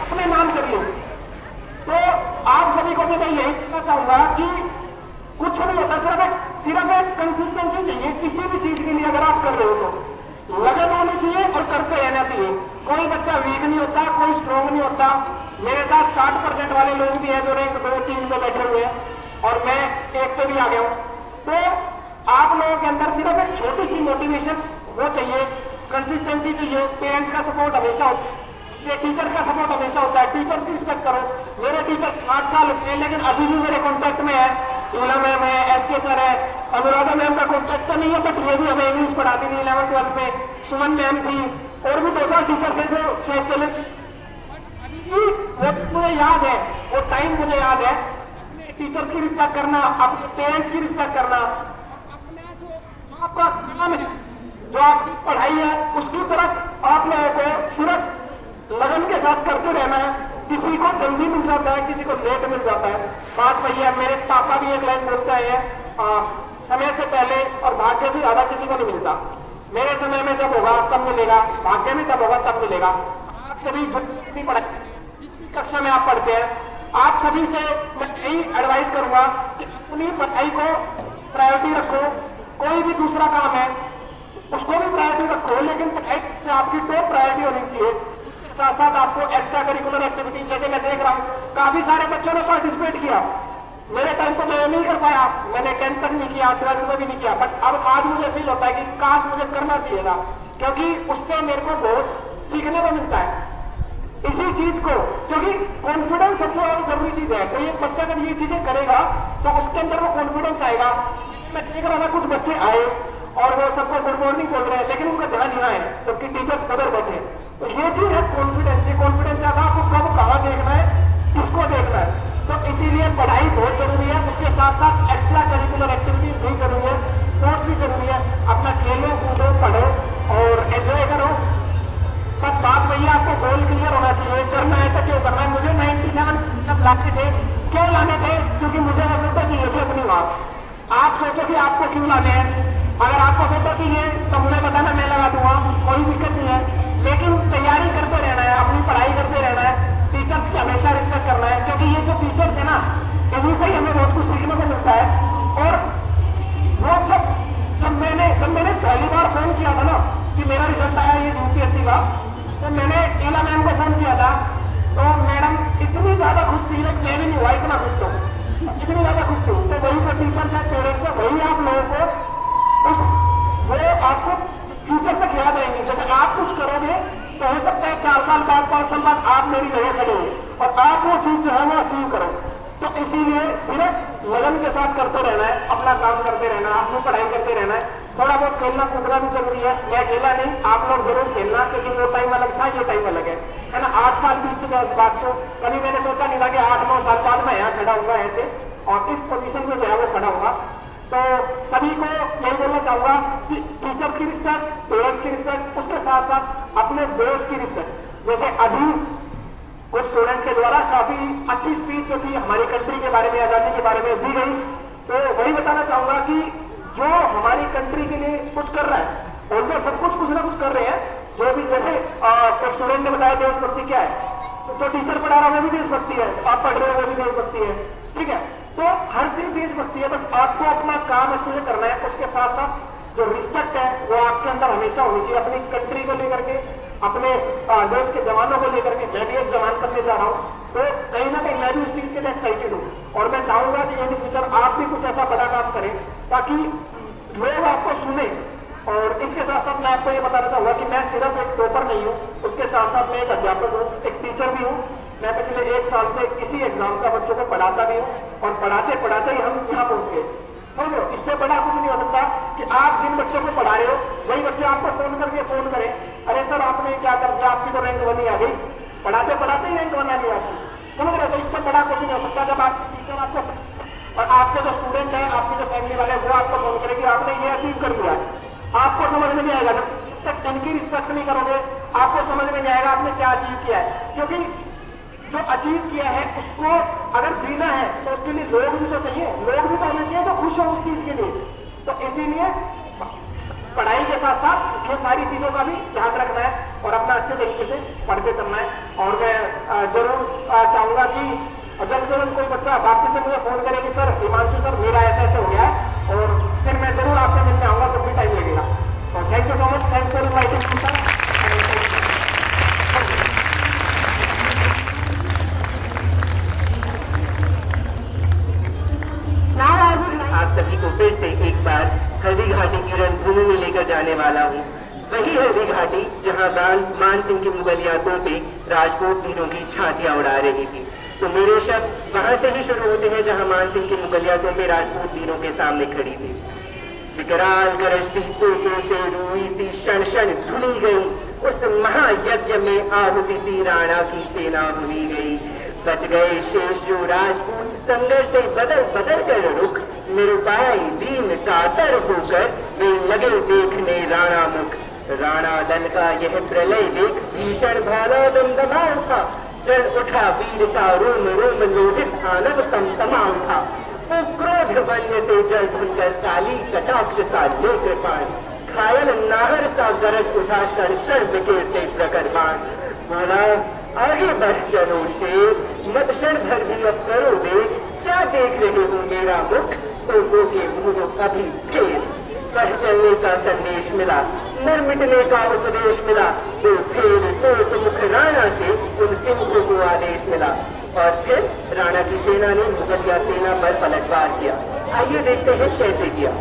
अपने नाम कर लो। तो आप सभी को मैं यही कहना चाहूंगा कि कुछ नहीं होता, सिर्फ एक कंसिस्टेंसी चाहिए किसी भी चीज के लिए। अगर आप कर रहे हो तो लगन होनी चाहिए और करते रहना चाहिए। कोई बच्चा वीक नहीं होता, कोई स्ट्रॉन्ग नहीं होता। मेरे साथ 60% वाले लोग भी हैं जो रैंक 2-3 पे बैठे हुए हैं और मैं 1 पे भी आ गया हूँ। तो आप लोगों के अंदर सिर्फ एक छोटी सी मोटिवेशन वो चाहिए, कंसिस्टेंसी चाहिए, पेरेंट्स का सपोर्ट हमेशा होता है, टीचर का सपोर्ट हमेशा होता है। टीचर की रिस्पेक्ट करो। मेरे टीचर 8 साल हुए लेकिन अभी भी मेरे कॉन्टेक्ट में है। लीला मैम है, SK सर है, अनुराधा मैम का कॉन्टेक्ट तो नहीं है बट ये भी हमें इंग्लिश पढ़ाती थी 11th-12th में। सुमन मैम थी और भी 2-4 टीचर थे जो स्पेशलिस्ट। वो मुझे याद है, वो टाइम मुझे याद है। टीचर की रिस्पेक्ट करना, अपने पेरेंट्स की रिस्पेक्ट करना, आपका काम है जो आपकी पढ़ाई है उसकी तरफ आप लोगों को सिर्फ लगन के साथ करते रहना है। किसी को जल्दी मिल जाता है, किसी को लेट मिल जाता है। बात वही है, मेरे पापा भी एक लाइन बोलते हैं, समय से पहले और भाग्य से ज्यादा किसी को नहीं मिलता। मेरे समय में जब होगा तब मिलेगा, भाग्य में जब होगा तब मिलेगा। आप सभी जितनी पढ़ाई जिस कक्षा में आप पढ़ते हैं, आप सभी से मैं यही एडवाइस करूंगा कि अपनी पढ़ाई को प्रायोरिटी रखो। कोई भी दूसरा काम है उसको भी प्रायोरिटी रखो, लेकिन पढ़ाई से आपकी टॉप प्रायोरिटी होनी चाहिए। साथ साथ आपको एक्स्ट्रा करिकुलर एक्टिविटी, जैसे मैं देख रहा हूँ काफी सारे बच्चों ने पार्टिसिपेट किया। मेरे टाइम तो मैं नहीं कर पाया, मैंने 10th तक नहीं किया, 12th में भी नहीं किया, बट अब आज मुझे फील होता है कि काश मुझे करना चाहिए था, क्योंकि उससे मेरे को बहुत सीखने को मिलता है।
इसी चीज को, क्योंकि कॉन्फिडेंस सबसे ज्यादा जरूरी चीज है। तो एक बच्चा अगर ये चीजें करेगा तो उसके अंदर वो कॉन्फिडेंस आएगा। मैं देख रहा था कुछ बच्चे आए और वो सबको गुड मॉर्निंग बोल रहे हैं, लेकिन उनका ध्यान यहाँ है जबकि टीचर कदर बैठे। तो ये चीज है कॉन्फिडेंस। ये कॉन्फिडेंस क्या था, आपको कब कहाँ देखना है, किसको देखना है। तो इसीलिए पढ़ाई बहुत जरूरी है, उसके साथ साथ एक्स्ट्रा करिकुलर एक्टिविटीज भी जरूरी है, स्पोर्ट्स भी जरूरी है। अपना खेलो कूदो पढ़ो और एंजॉय करो। बस बात वही है, आपको गोल क्लियर होना चाहिए। करना है तो क्यों करना है। मुझे 97 सब लाते थे, क्यों लाने थे, क्योंकि मुझे वो फोटो चाहिए थी अपनी बात। आप सोचो कि आपको क्यों लाने हैं। अगर आपको फोटो चाहिए तो मुझे बताना, मैं लगा दूंगा, कोई दिक्कत नहीं है। लेकिन तैयारी करते रहना है, अपनी पढ़ाई करते रहना है, टीचर्स की हमेशा रिस्पेक्ट करना है, क्योंकि ये जो टीचर्स है ना, इन्हीं से ही हमें बहुत कुछ सीखने को मिलता है। और वो जब मैंने पहली बार फोन किया था ना कि मेरा रिजल्ट आया ये यूपीएससी का, तो मैंने ईला मैम को फोन किया था। तो मैडम इतनी ज्यादा खुश थी, मैं भी नहीं हुआ इतना खुश तो, इतनी ज्यादा खुश थी। तो वही जो टीचर्स है, पेरेंट्स है, वही आप लोगों को वो आपको फ्यूचर तक याद रहेंगे। जब आप कुछ करोगे तो हो सकता है 4 साल बाद 5 साल बाद आप मेरी जगह खड़े हो और आप वो चीज जो है वो अचीव करो। तो इसीलिए सिर्फ लगन के साथ करते रहना है, अपना काम करते रहना है, अपनी पढ़ाई करते रहना है। थोड़ा बहुत खेलना कूदना भी जरूरी है। मैं अकेला नहीं, आप लोग जरूर खेलना, क्योंकि वो टाइम अलग था, ये टाइम अलग है ना। 8 साल बीत चुके इस बात को, कभी मैंने सोचा नहीं था कि 8-9 साल बाद मैं यहाँ खड़ा होगा ऐसे और इस पोजीशन में जो है वो खड़ा होगा। तो सभी को यही बोलना चाहूंगा कि टीचर्स की रिस्पेक्ट, पेरेंट्स की रिस्पेक्ट, उसके साथ साथ अपने दोस्त की रिस्पेक्ट। जैसे अभी कुछ स्टूडेंट्स के द्वारा काफी अच्छी स्पीच जो थी हमारी कंट्री के बारे में, आजादी के बारे में दी गई, तो वही बताना चाहूंगा कि जो हमारी कंट्री के लिए कुछ कर रहा है, और जो सब कुछ ना कुछ कर रहे हैं, जो भी जैसे कुछ स्टूडेंट ने बताया देशभक्ति क्या है, तो टीचर पढ़ा रहा है वो भी देशभक्ति है, आप पढ़ रहे हो वो भी देशभक्ति है, ठीक है। तो हर चीज देशभक्ति है, बस आपको अपना काम अच्छे से करना है। उसके साथ साथ जो रिस्पेक्ट है वो आपके अंदर हमेशा होनी चाहिए, अपनी कंट्री को लेकर के, अपने देश के जवानों को लेकर के। मैं भी एक जवान करने जा रहा हूँ, तो कहीं ना कहीं मैं भी उस चीज के लिए एक्साइटेड हूँ और मैं चाहूंगा कि इन फ्यूचर आप भी कुछ ऐसा बड़ा काम करें ताकि लोग आपको सुने। और इसके साथ साथ मैं आपको ये बताना चाहूंगा कि मैं सिर्फ एक टॉपर नहीं हूँ, उसके साथ साथ मैं एक अध्यापक हूँ, एक टीचर भी हूँ। मैं पिछले 1 साल से इसी एग्जाम का बच्चों को पढ़ाता भी हूँ और पढ़ाते पढ़ाते ही हम यहाँ पहुंच गए। समझो, इससे बड़ा कुछ नहीं हो सकता कि आप जिन बच्चों को पढ़ा रहे हो वही बच्चे आपको फोन करें, अरे सर आपने क्या कर दिया, आपकी तो रैंक 1 आ गई। पढ़ाते पढ़ाते ही रैंक 1 नहीं आती, समझ रहे। तो इससे बड़ा कुछ नहीं हो सकता जब आप टीचर आपको और आपके जो स्टूडेंट है, आपके जो फैमिली वाले, वो आपको फोन करें कि आपने ये अचीव कर दिया। आपको समझ में नहीं आएगा जब तक इनकी रिस्पेक्ट नहीं करोगे, आपको समझ में नहीं आएगा आपने क्या अचीव किया है। क्योंकि जो अचीव किया है उसको अगर जीना है तो उसके लिए लोग भी तो चाहिए, लोग भी तो होने चाहिए जो खुश हो उस चीज के लिए। तो इसीलिए पढ़ाई के साथ साथ ये सारी चीजों का भी ध्यान रखना है और अपना अच्छे तरीके से पढ़ते करना है। और मैं जरूर चाहूंगा कि जब कोई बच्चा वापस से मुझे फोन करे कि सर हिमांशु सर मेरा ऐसा हो गया है, और फिर मैं जरूर आपसे मिलने आऊंगा, जब भी टाइम लगेगा। और thank you so much, thanks for inviting me sir.
आप सभी को फिर से एक बार हल्दी घाटी की रणभूमि में लेकर जाने वाला हूँ। वही हल्दी घाटी जहाँ मान सिंह की मुगलिया तोपें राजपूत वीरों की छातियां उड़ा रही थी। तो मेरे शब्द वहां से ही शुरू होते हैं जहाँ मान सिंह की मुगलिया तोपें राजपूत वीरों के सामने खड़ी थी। विकराल गरजती तोपों से रूई सी क्षण क्षण धुली गई, उस महायज्ञ में आहुति सी राणा की सेना भुनी गई। बच गए शेष जो राजपूत संघर्ष से बदल बदल कर रुख, निरुपाय दीन कातर होकर वे लगे देखने राणा मुख। राणा दल का यह प्रलय देख भीषण भाला दमदमा उठा, जल उठा वीर का रोम रोम लोहित आनंद समसमा उठा। वो क्रोध वन्य से जल भुनकर काली कटाक्ष सा नेत्र पान, घायल नाहर सा गरज उठा क्षण क्षण बिखेरते प्रकर बाण। बोला आगे बढ़ चलो शेर, मत क्षण भर भी अब करो देख, क्या देख रहे हो मेरा मुख, तो वो के मुझो कभी फिर। कह चलने का संदेश मिला, न मिटने का उपदेश मिला, तो फिर तो मुख राणा से उन सिंहों को आदेश मिला। और फिर राणा की सेना ने मुगलिया सेना पर पलटवार किया। आइए देखते हैं कैसे किया।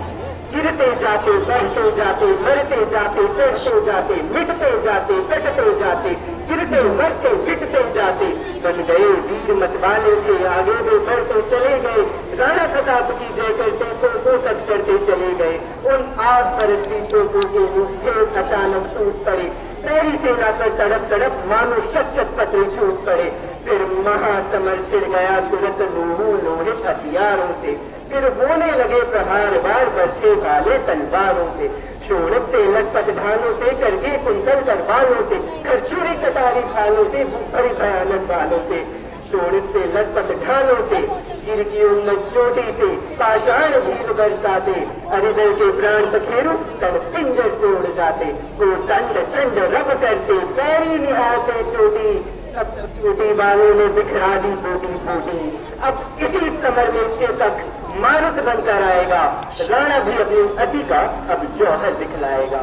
गिरते जाते, बढ़ते जाते, मरते जाते, चढ़ते जाते, मिटते जाते, कटते जाते, गिरते मरते मिटते जाते, बन गए वीर मतवाले थे, आगे में बढ़ते चले गए, राणा प्रताप की जय करते तोपों तक चढ़ते चले गए। उन आग बरसती तोपों के मुझे अचानक टूट पड़े, मेरी सेना पर तड़प तड़प मानो शत शत पत्रे छूट पड़े। फिर महासमर छिड़ गया तुरंत लोहित हथियारों से, फिर होने लगे प्रहार बार बरसे वाले तलवारों से, शोणित से लटपट ढालों से, करके कुंतल तरवारों से, खरछुरी कटारी भालों से, भूखरी भयानक बालों से, शोणित से लटपट ढालों से, गिर की उन्नत चोटी से, पाषाण भील बरसाते, हरिदल के प्राण पखेरु तन पिंजर तोड़ जाते, वो दंड चंड रब करते, पैरी निहारते चोटी, अब चोटी वालों ने बिखरा दी बोटी बोटी। अब इसी समर में चेतक मारुत बनकर आएगा, राणा भी अपनी अति का अब जौहर दिखलाएगा।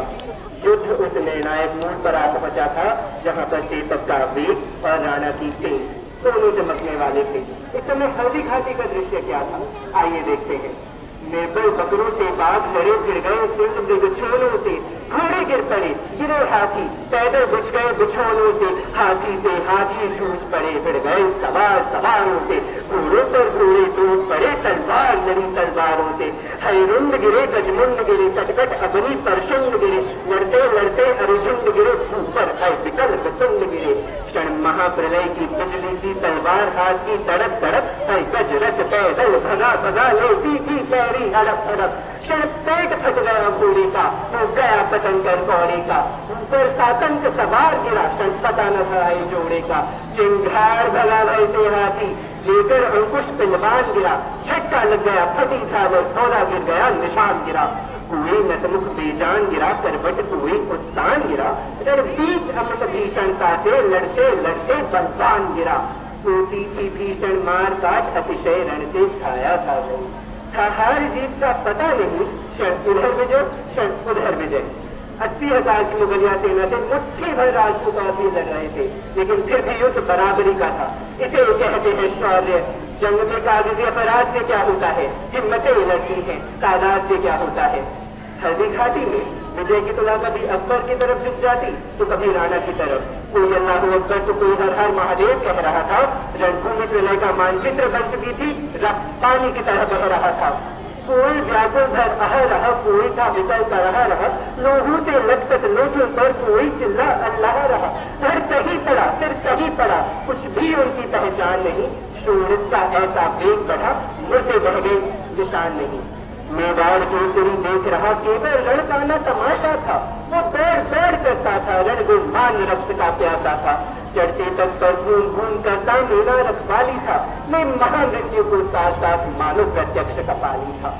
युद्ध उस निर्णायक मोड़ पर आ पहुंचा था जहां पर चेतक का वेग और राणा की तेज दोनों चमकने वाले थे। इस समय हल्दी घाटी का दृश्य क्या था, आइए देखते हैं। निर्बल बकरों से बाघ लड़े, फिर गए सिंह मृग छोलों से, घोड़े गिर पड़े, गिरे हाथी, पैदल बिछ गए बिछौनों से, हाथी से हाथी जूझ पड़े, फिर गए सवार सवारों से, घोड़ों पर घोड़े टूट पड़े, तलवार लड़ी तलवारों से, हैरुंड गिरे गजमुंड गिरे, कटकट अग्नि परशुंड गिरे, लड़ते लड़ते अर्जुन गिरे, ऊपर है विकल कुंड गिरे, क्षण महाप्रलय की बिजली सी तलवार हाथ की तड़प तड़प, है गज रथ पैदल भगा भगा लेती थी पैरी हड़प हड़प, क्षण पेट फट गया घोड़े का, हो गया पतंग कर कौड़े का, ऊपर सातंक सवार गिरा, क्षण पता न था जोड़े का, चिंगार भगा वैसे हाथी, लेकर अंकुश पिलवान गिरा, छक्का लग गया फटी झालर, थोड़ा गिर गया निशान गिरा, कोई नतमुख बेजान गिरा, करवट कोई उत्तान गिरा, रण बीच अमृत भीषणता से लड़ते लड़ते बलवान गिरा, होती थी भीषण मार काट, अतिशय रण से छाया था था हार जीत का पता नहीं, क्षण उधर विजय क्षण उधर विजय। 80,000 की मुगलिया सेना से मुट्ठी भर राजपूत भी लड़ रहे थे, लेकिन फिर भी युद्ध बराबरी का था। इसे कहते हैं शौर्य। जंग में कागजी अपराध से क्या होता है, हिम्मतें लड़ती हैं, तादाद से क्या होता है। हल्दी घाटी में विजय की तुला कभी अकबर की तरफ झुक जाती तो कभी राणा की तरफ, कोई अल्लाह अकबर तो कोई हर हर महादेव कह रहा था, रणभूमि प्रलय का मानचित्र बन चुकी थी, रक्त पानी की तरह बह रहा था, कोई व्याकुल भर अह रहा, कोई था विकल का रहा, लोगों से लटपट लोगों पर कोई चिल्ला अल्लाह रहा, सर कहीं पड़ा सिर कहीं पड़ा, कुछ भी उनकी पहचान नहीं, शोणित का ऐसा वेग बढ़ा, मुझे बह गई निशान नहीं। मेवाड़ केसरी देख रहा, केवल रण का न तमाशा था, वो दौड़ दौड़ करता था, रण गुमान रक्त का प्यासा था, चढ़ते तक पर घूम घूम करता मेरा रखवाली था, मैं महामृत्यु को साथ साथ मानो प्रत्यक्ष कपाली था।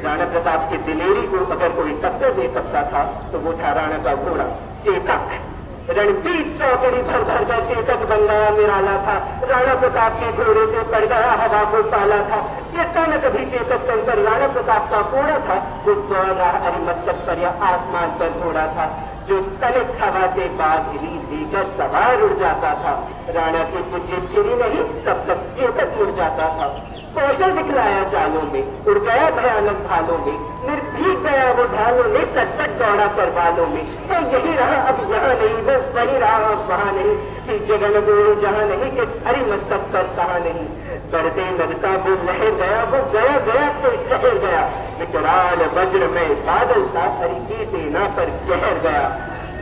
राणा प्रताप की दिलेरी को अगर कोई टक्कर दे सकता था तो वो था राणा का घोड़ा चेतक। रणबीर चौकड़ी भर भर कर चेतक बन गया निराला था, राणा प्रताप के घोड़े से पड़ गया हवा को पाला था, चेता न कभी चेतक चलकर राणा प्रताप का घोड़ा था, वो दौड़ रहा अरिमस्तक पर या आसमान पर घोड़ा था, जो तनिक हवा से बाजरी लेकर सवार उड़ जाता था। राणा की बुद्धि फिरी नहीं तब तक चेतक उड़ जाता था, कौशल दिखलाया चालों में, उड़ गया भयानक भालों में, निर्भीक गया वो ढालों में, चटपट दौड़ा करवालों में, तो यही रहा अब यहाँ नहीं, वो वही रहा अब वहाँ नहीं, कि जगन गोल जहाँ नहीं, कि अरिमस्तक पर कहाँ नहीं, बढ़ते लगता वो लहर गया, वो गया गया तो ठहर गया, विकराल वज्र में बादल सा हरि की सेना पर जहर गया,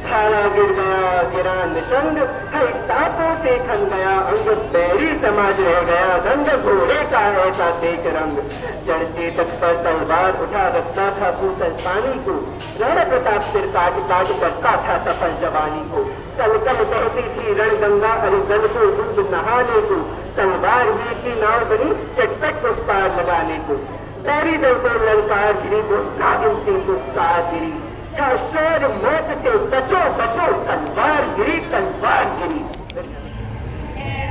धारा गिर गया गिरा निशंग, हर टापों से खन गया अंग, बैरी समाज रह गया रंग, घोड़े का ऐसा देख रंग, चढ़ते तक पर तलवार उठा रखता था भूतल पानी को, राणा प्रताप सिर काट काट करता था सफल जवानी को, कल कल बहती थी रणगंगा अरिदल को डूब नहाने को, तलवार वीर की नाव बनी चटपट उस पार लगाने को, बैरी दल को ललकार गिरी वो नागिन से पुकार गिरी, शोर मौत से बचो बचो तलवार गिरी तलवार गिरी।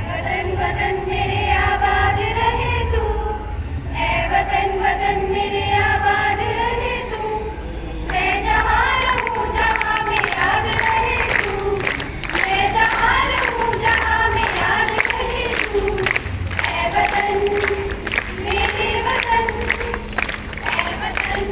वतन वतन मेरे आबाद रहे तू, वतन वतन मेरे आबाद रहे तू, मैं जहाँ रहूँ जहाँ में याद रहे तू, मैं जहाँ रहूँ जहाँ में याद रहे तू, वतन मेरे वतन, वतन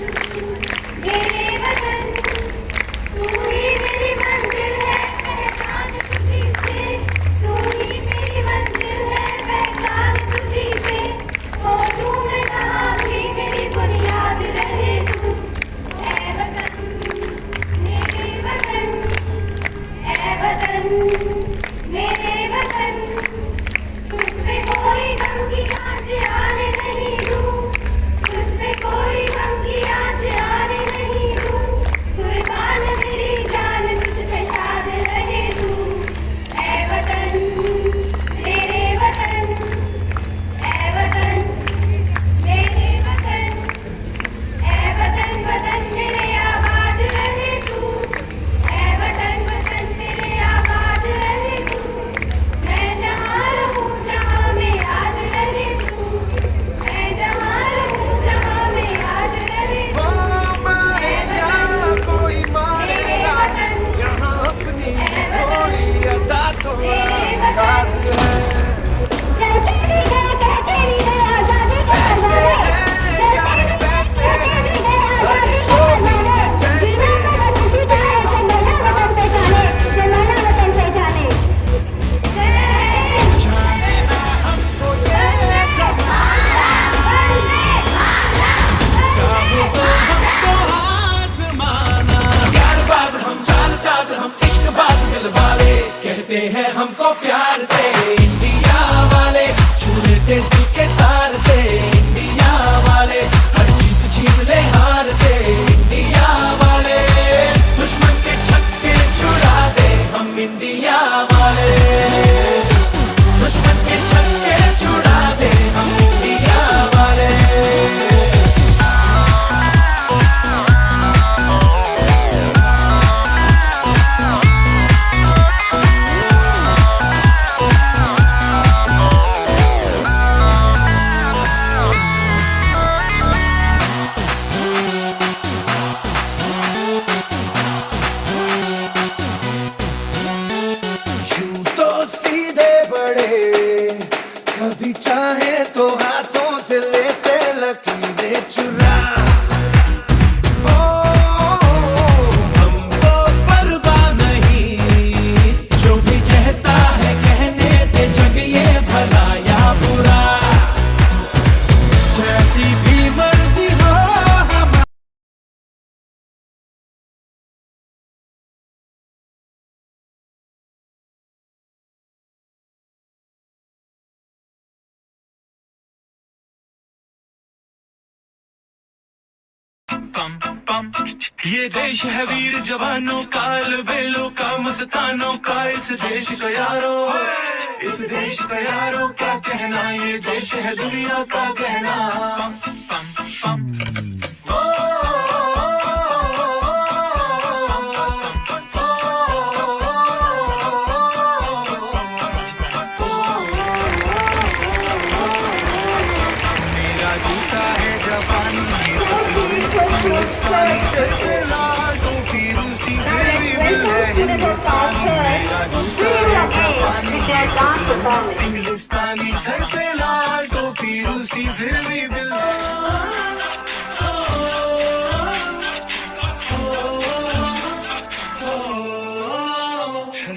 प्यार से इंडिया वाले, छू लेते दिल के तार से इंडिया वाले, हर जीत छीन ले हार से इंडिया वाले, दुश्मन के छक्के छुड़ा दे हम इंडिया वाले, दुश्मन के छक्के छुड़ा दे हम इंडिया वाले। यूं तो सीधे बड़े, कभी चाहे तो हाथों से लेते लकीरें चुरा, ओ हमको परवाह नहीं, जो भी कहता है कहने दे, जग ये भला या बुरा, जैसी भी मर्जी हो
ये देश है वीर जवानों का, अलबेलों का, मस्तानों का, इस देश का यारो, इस देश का यारो क्या कहना, ये देश है दुनिया का कहना। मेरा जूता है जापानी, हिंदुस्तानी, सर पे लाल टोपी रूसी, फिर भी दिल है हिंदुस्तानी। मेरा जूता है जापानी, हिंदुस्तानी, सर पे लाल टोपी रूसी, फिर भी दिल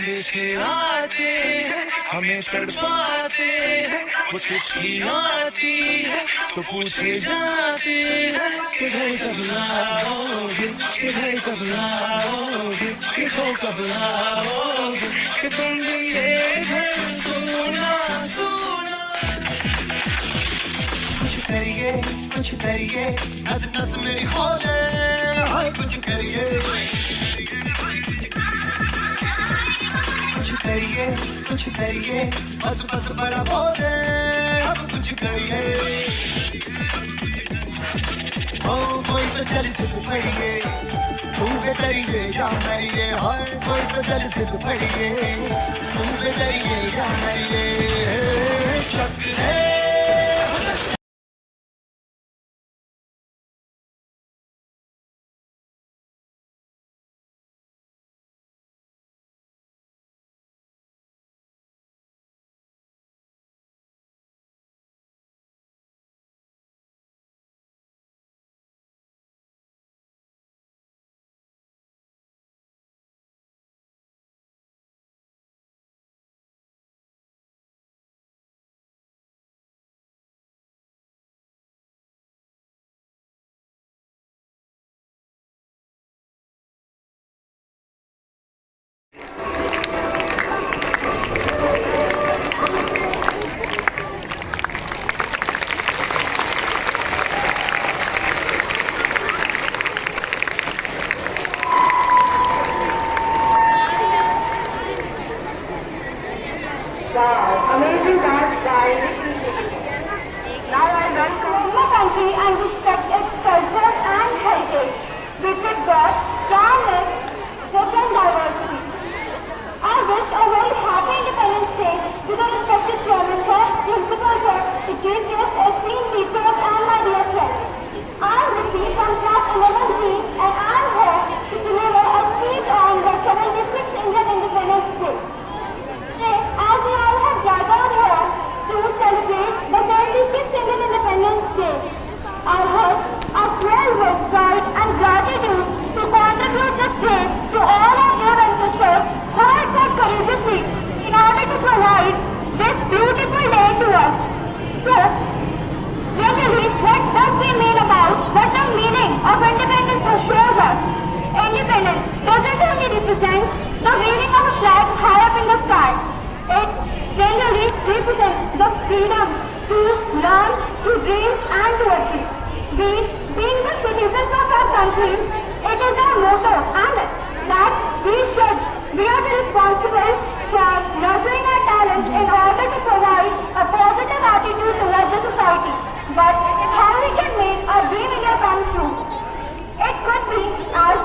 देखे आते हैं हमें तड़पाते हैं, वो चिट्ठी आती है तो पूछे जाते हैं, किधर कब लाओगे, किधर कब लाओगे, किधर कब लाओगे, कि तुम भी ये घर सोना सोना। कुछ करिए, नस नस मेरी खोले, हाय कुछ करिए, कुछ करिए, बस बस बड़ा बोले, अब कुछ करिए। ओ कोई तो चल सिद्ध पड़िए, तू बेतरिए जा मरिए, हाय कोई तो चल सिद्ध पड़िए, तू बेतरिए जा मरिए, शक है
dream and to achieve. Being the citizens of our country, it is our motto and that we are responsible for nurturing our talent in order to provide a positive attitude towards the society. But how we can make our dream India come true? It could be as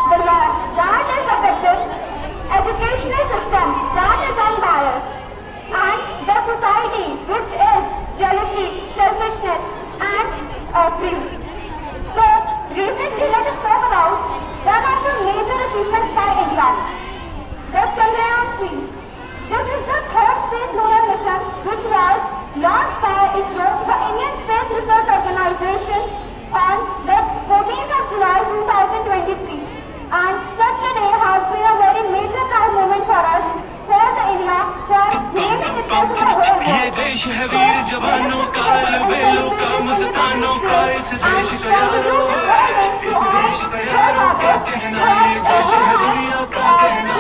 the law that is effective, educational system that is unbiased, and the society which is jealousy, selfishness, and greed. So, recently let us talk about one of the major achievements by India, the Chandrayaan-3. This is the third space lunar mission which was launched by ISRO, the Indian Space Research Organization, on the 14th of July 2023. And such a day has been a very major proud moment for us, for the India, for naming itself the whole world.
ये देश है वीर जवानों का, अलबेलों का, मस्तानों का, इस देश का यारों, इस देश का यारों का कहना, ये देश है दुनिया का कहना.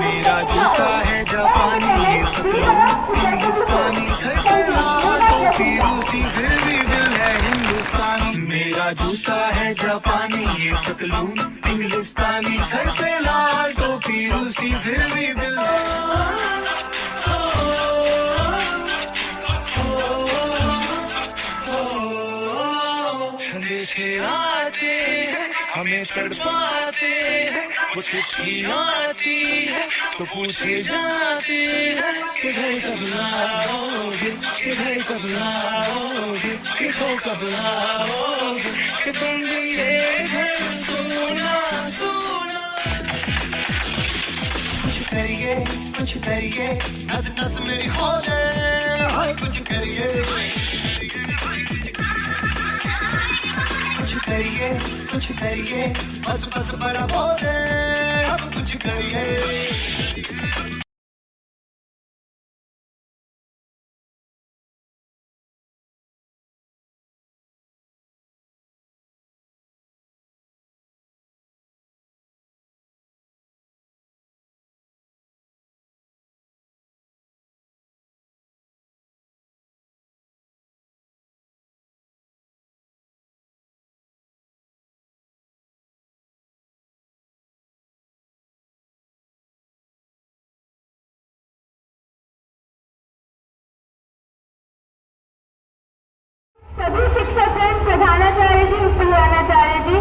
मेरा जूता है जापानी, ये पतलून हिंदुस्तानी, सर पे लाल टोपी रूसी, फिर भी दिल है हिंदुस्तानी. मेरा जूता है जापानी, ये पतलून इंग्लिस्तानी, सर पे लाल टोपी रूसी, फिर भी दिल है. संदेशे आते हैं, हमें तड़पाते हैं, वो चिट्ठी आती है तो पूछे जाते हैं कि घर कब लाओगे, कि घर कब लाओगे, कि हो कब लाओगे, कि तुम भी ये घर सोना सोना. कुछ करिए, कुछ करिए, नस नस मेरी खोले, हाय कुछ करिए, कुछ करिए, कुछ करिए, बस बस बड़ा बोले, अब कुछ करिए.
सभी शिक्षकगण, प्रधानाचार्य जी, प्रधानाचार्य जी,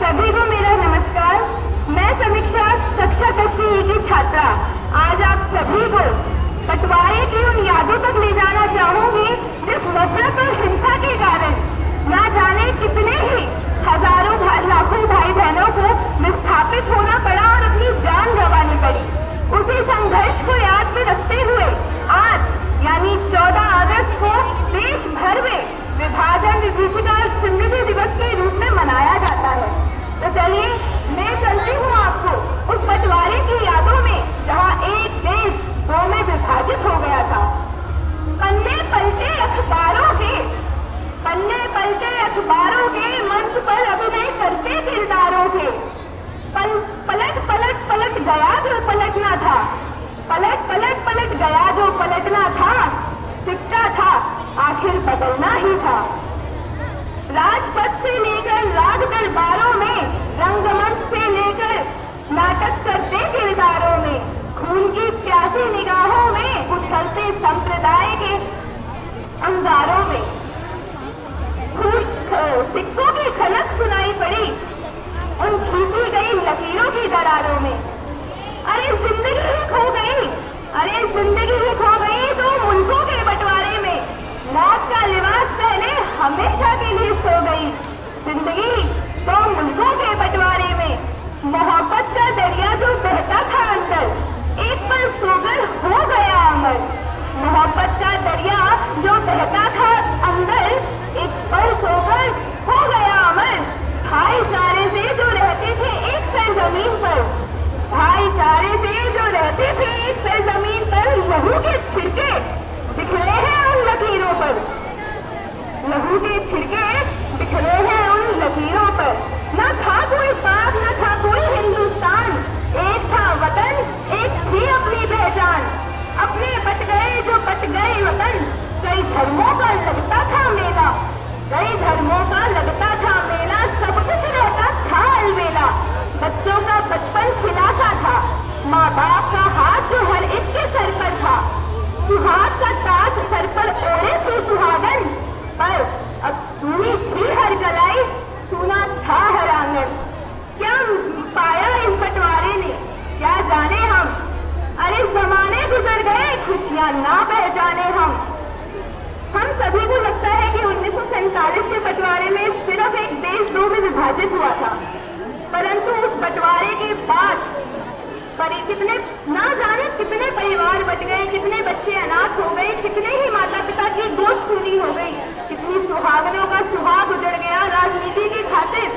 सभी को मेरा नमस्कार. मैं समीक्षा, कक्षा 10वीं की छात्रा, आज आप सभी को बंटवारे की उन यादों तक ले जाना चाहूंगी जिस नफरत और हिंसा के कारण ना जाने कितने ही हजारों लाखों भाई बहनों को विस्थापित होना पड़ा और अपनी जान गंवानी पड़ी. उसी संघर्ष को याद में रखते हुए आज यानी 14 अगस्त को देश भर में विभाजन विभीषिका स्मृति दिवस के रूप में मनाया जाता है. तो चलिए मैं चलती हूँ आपको उस बंटवारे की यादों में जहाँ एक देश दो में विभाजित हो गया था. पन्ने पलटे अखबारों के, पन्ने पलटे अखबारों के, मंच पर अभिनय करते किरदारों के. पलट पलट पलट गया जो पलटना था, पलट पलट पलट गया जो पलटना था, सिक्का था आखिर बदलना ही था. राजपथ से लेकर राज दरबारों में, रंगमंच से लेकर नाटक करते किरदारों में, खून की प्यासी निगाहों में, उछलते संप्रदाय के अंगारों में, सिक्कों की खनक सुनाई पड़ी उन खींची गई लकीरों की दरारों में. अरे जिंदगी ही खो गई, अरे जिंदगी ही खो गई तो मुल्कों के बंटवारे में, मौत का लिबास पहने हमेशा के लिए सो गई. जिंदगी तो मुल्कों के बंटवारे में, मोहब्बत का दरिया जो बहता था अंदर, एक पल सोकर हो गया अमर. मोहब्बत का दरिया जो बहता था अंदर, एक पल सोकर हो गया अमर. भाईचारे से जो रहते थे एक सरजमीन पर, भाईचारे से जो रहते थे एक सरजमीन पर, लहू के छिड़के बिखरे हैं उन लकीरों पर. लहू के छिड़के बिखरे हैं उन लकीरों पर। न था कोई पाक न था कोई हिंदुस्तान, एक था वतन एक थी अपनी पहचान। अपने बट गए जो बट गए वतन, कई धर्मों का लगता था मेला, कई धर्मों का लगता था मेला, सब कुछ रहता था अलबेला। बच्चों का बचपन खिलाता था, माँ बाप का हाथ जो हर एक के सर पर था। सुहाग का ताज सर पर ओढ़े थे सुहागन, पर अब सुनी थी हर गलाई, सुना था हर आंगन। क्या पाया इस बंटवारे ने क्या जाने हम, अरे जमाने गुजर गए खुशियाँ ना पहचाने हम। हम सभी को लगता है कि 1947 के बंटवारे में सिर्फ एक देश दो में विभाजित हुआ था, परंतु उस बंटवारे के बाद कितने ना जाने कितने परिवार बच गए, कितने बच्चे अनाथ हो गए, कितने ही माता पिता की गोद सूनी हो गई, कितनी सुहागनों का सुहाग उजड़ गया राजनीति की खातिर।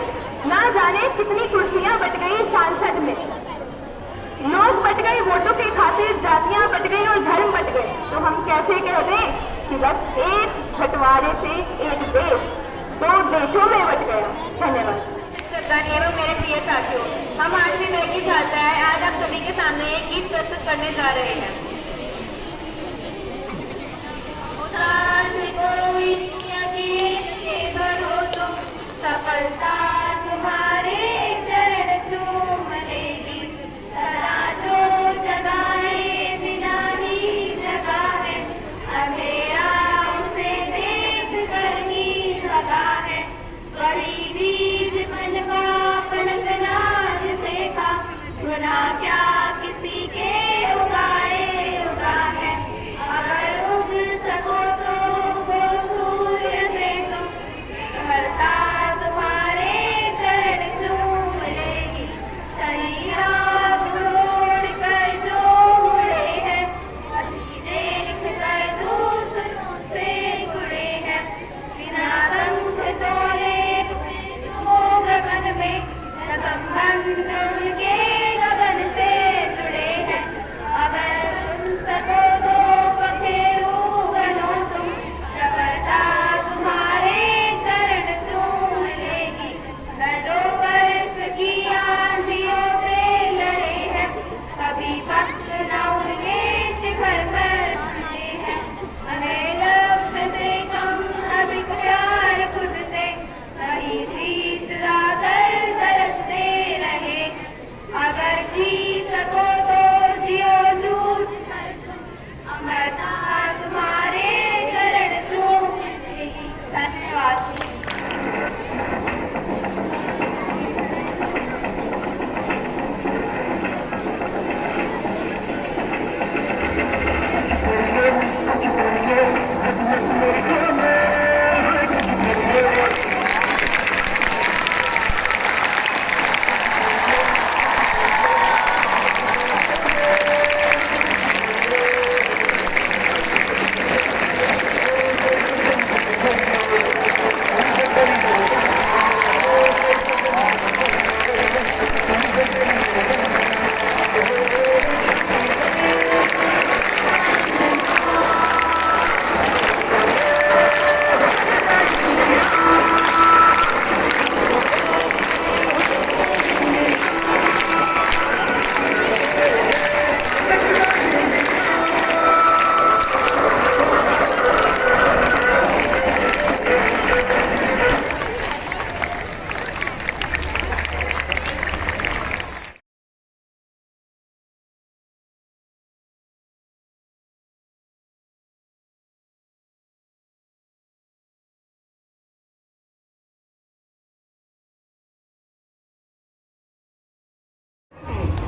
ना जाने कितनी कुर्सियां बच गई सांसद में, लोग बच गए वोटों की खातिर, जातियां बच गई और धर्म बच गए। तो हम कैसे कह दें कि बस एक बंटवारे से एक देश दो देशों में बच गया। धन्यवाद। एवं मेरे प्रिय साथियों, हम आज भी बैठी छात्रा है, आज आप सभी के सामने एक गीत प्रस्तुत करने जा रहे हैं। सफलता तुम्हारे चरण चूम लेगी, सदा जो जगाए बिना ही जगा है, अंधेरा उसे देख कर ही लगा है। वही बीज बनवा पनपना जिसे था, गुना क्या किसी के उगाए उगा है। अगर उग सको तो वो सूर्य से तुम, धरता तुम्हारे चरण चूम लेगी। सही राह छोड़ कर जो मुड़े हैं, अति देख कर दूसरों से जुड़े हैं। बिना पंख तोड़े गगन में संबंध उनके गगन से जुड़े हैं। अगर तुम सको तो पखेरु बनो तुम, सफलता तुम्हारे चरण चूम लेगी। लड़ो बर्फ की आंधियों से लड़े हैं, कभी वक्त न उनके शिखर पर आए हैं। हमें लक्ष्य से कम अधिक प्यार खुद से, नहीं जीत जाकर तरसते रहे। अगर जी सको तो जियो जूझ कर तुम, अमरता तुम्हारे चरण चूम लेगी। धन्यवाद।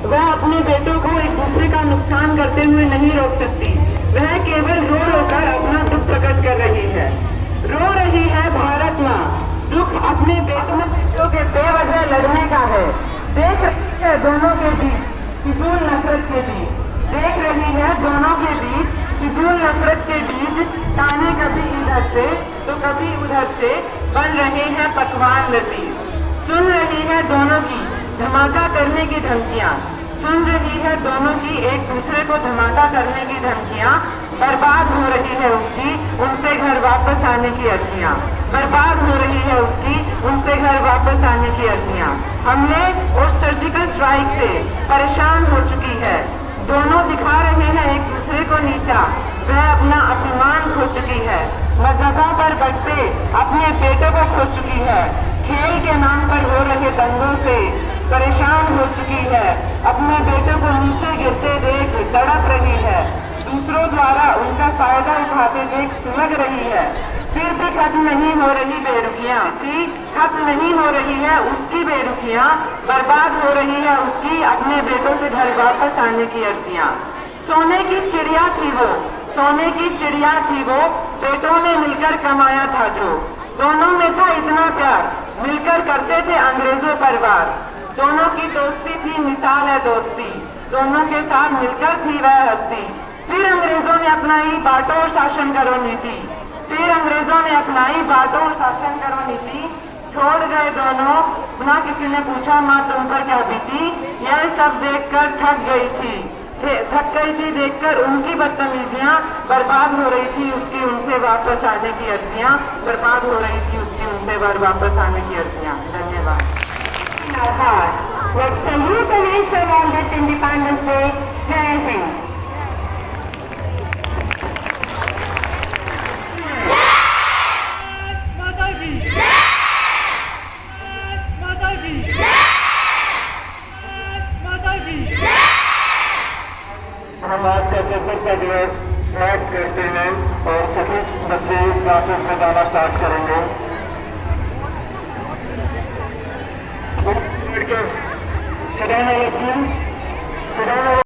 वह अपने बेटों को एक दूसरे का नुकसान करते हुए नहीं रोक सकती। वह केवल रो रो कर अपना दुख प्रकट कर रही है। रो रही है भारत माँ, दुख अपने बेटों के बेवजह लड़ने का है। देख रही है दोनों के बीच फिजूल नफरत के बीच, देख रही है दोनों के बीच फिजूल नफरत के बीच ताने कभी इधर से तो कभी उधर से बन रहे हैं पकवान लजीज। सुन रही है दोनों की धमाका करने की धमकियाँ, सुन रही है दोनों की एक दूसरे को धमाका करने की धमकियाँ।
बर्बाद हो रही है उसकी, उनसे घर वापस आने की अर्जियां। बर्बाद हो रही है उसकी, उनसे घर वापस आने की अर्जियां। हमले और सर्जिकल स्ट्राइक से परेशान हो चुकी है। दोनों दिखा रहे हैं एक दूसरे को नीचा, वह अपना अभिमान खो चुकी है। मजहबों पर बढ़ते अपने बेटों को खो चुकी है। खेल के नाम पर हो रहे दंगों से परेशान हो चुकी है। अपने बेटों को नीचे गिरते देख तड़प रही है। दूसरों द्वारा उनका फायदा उठाते देख सुलग रही है। फिर भी खत्म नहीं हो रही बेरुखियां, खत्म नहीं हो रही है उसकी बेरुखियां। बर्बाद हो रही है उसकी अपने बेटों से घर वापस आने की अर्जियां। सोने की चिड़िया थी वो, सोने की चिड़िया थी वो, बेटों ने मिलकर कमाया था जो। दोनों में था इतना प्यार, मिलकर करते थे अंग्रेजों पर वार। दोनों की दोस्ती थी मिसाल है दोस्ती, दोनों के साथ मिलकर थी वह हस्ती। फिर अंग्रेजों ने अपनाई बांटो और शासन करो नीति, फिर अंग्रेजों ने अपनाई बांटो और शासन करो नीति। छोड़ गए दोनों, ना किसी ने पूछा माँ तुम पर क्या बीती। यह सब देखकर थक गई थी देखकर उनकी बदतमीजियां। बर्बाद हो रही थी उसकी उनसे वापस आने की अर्जियां, बर्बाद हो रही थी उसकी उनसे वापस आने की अर्जियां। धन्यवाद।
Let's salute the nation on this Independence Day. Jai Hind.
हम आज का पेपर का दिवस याद करते हैं और सभी बच्चे क्लासेस में जाना स्टार्ट करेंगे। सदाना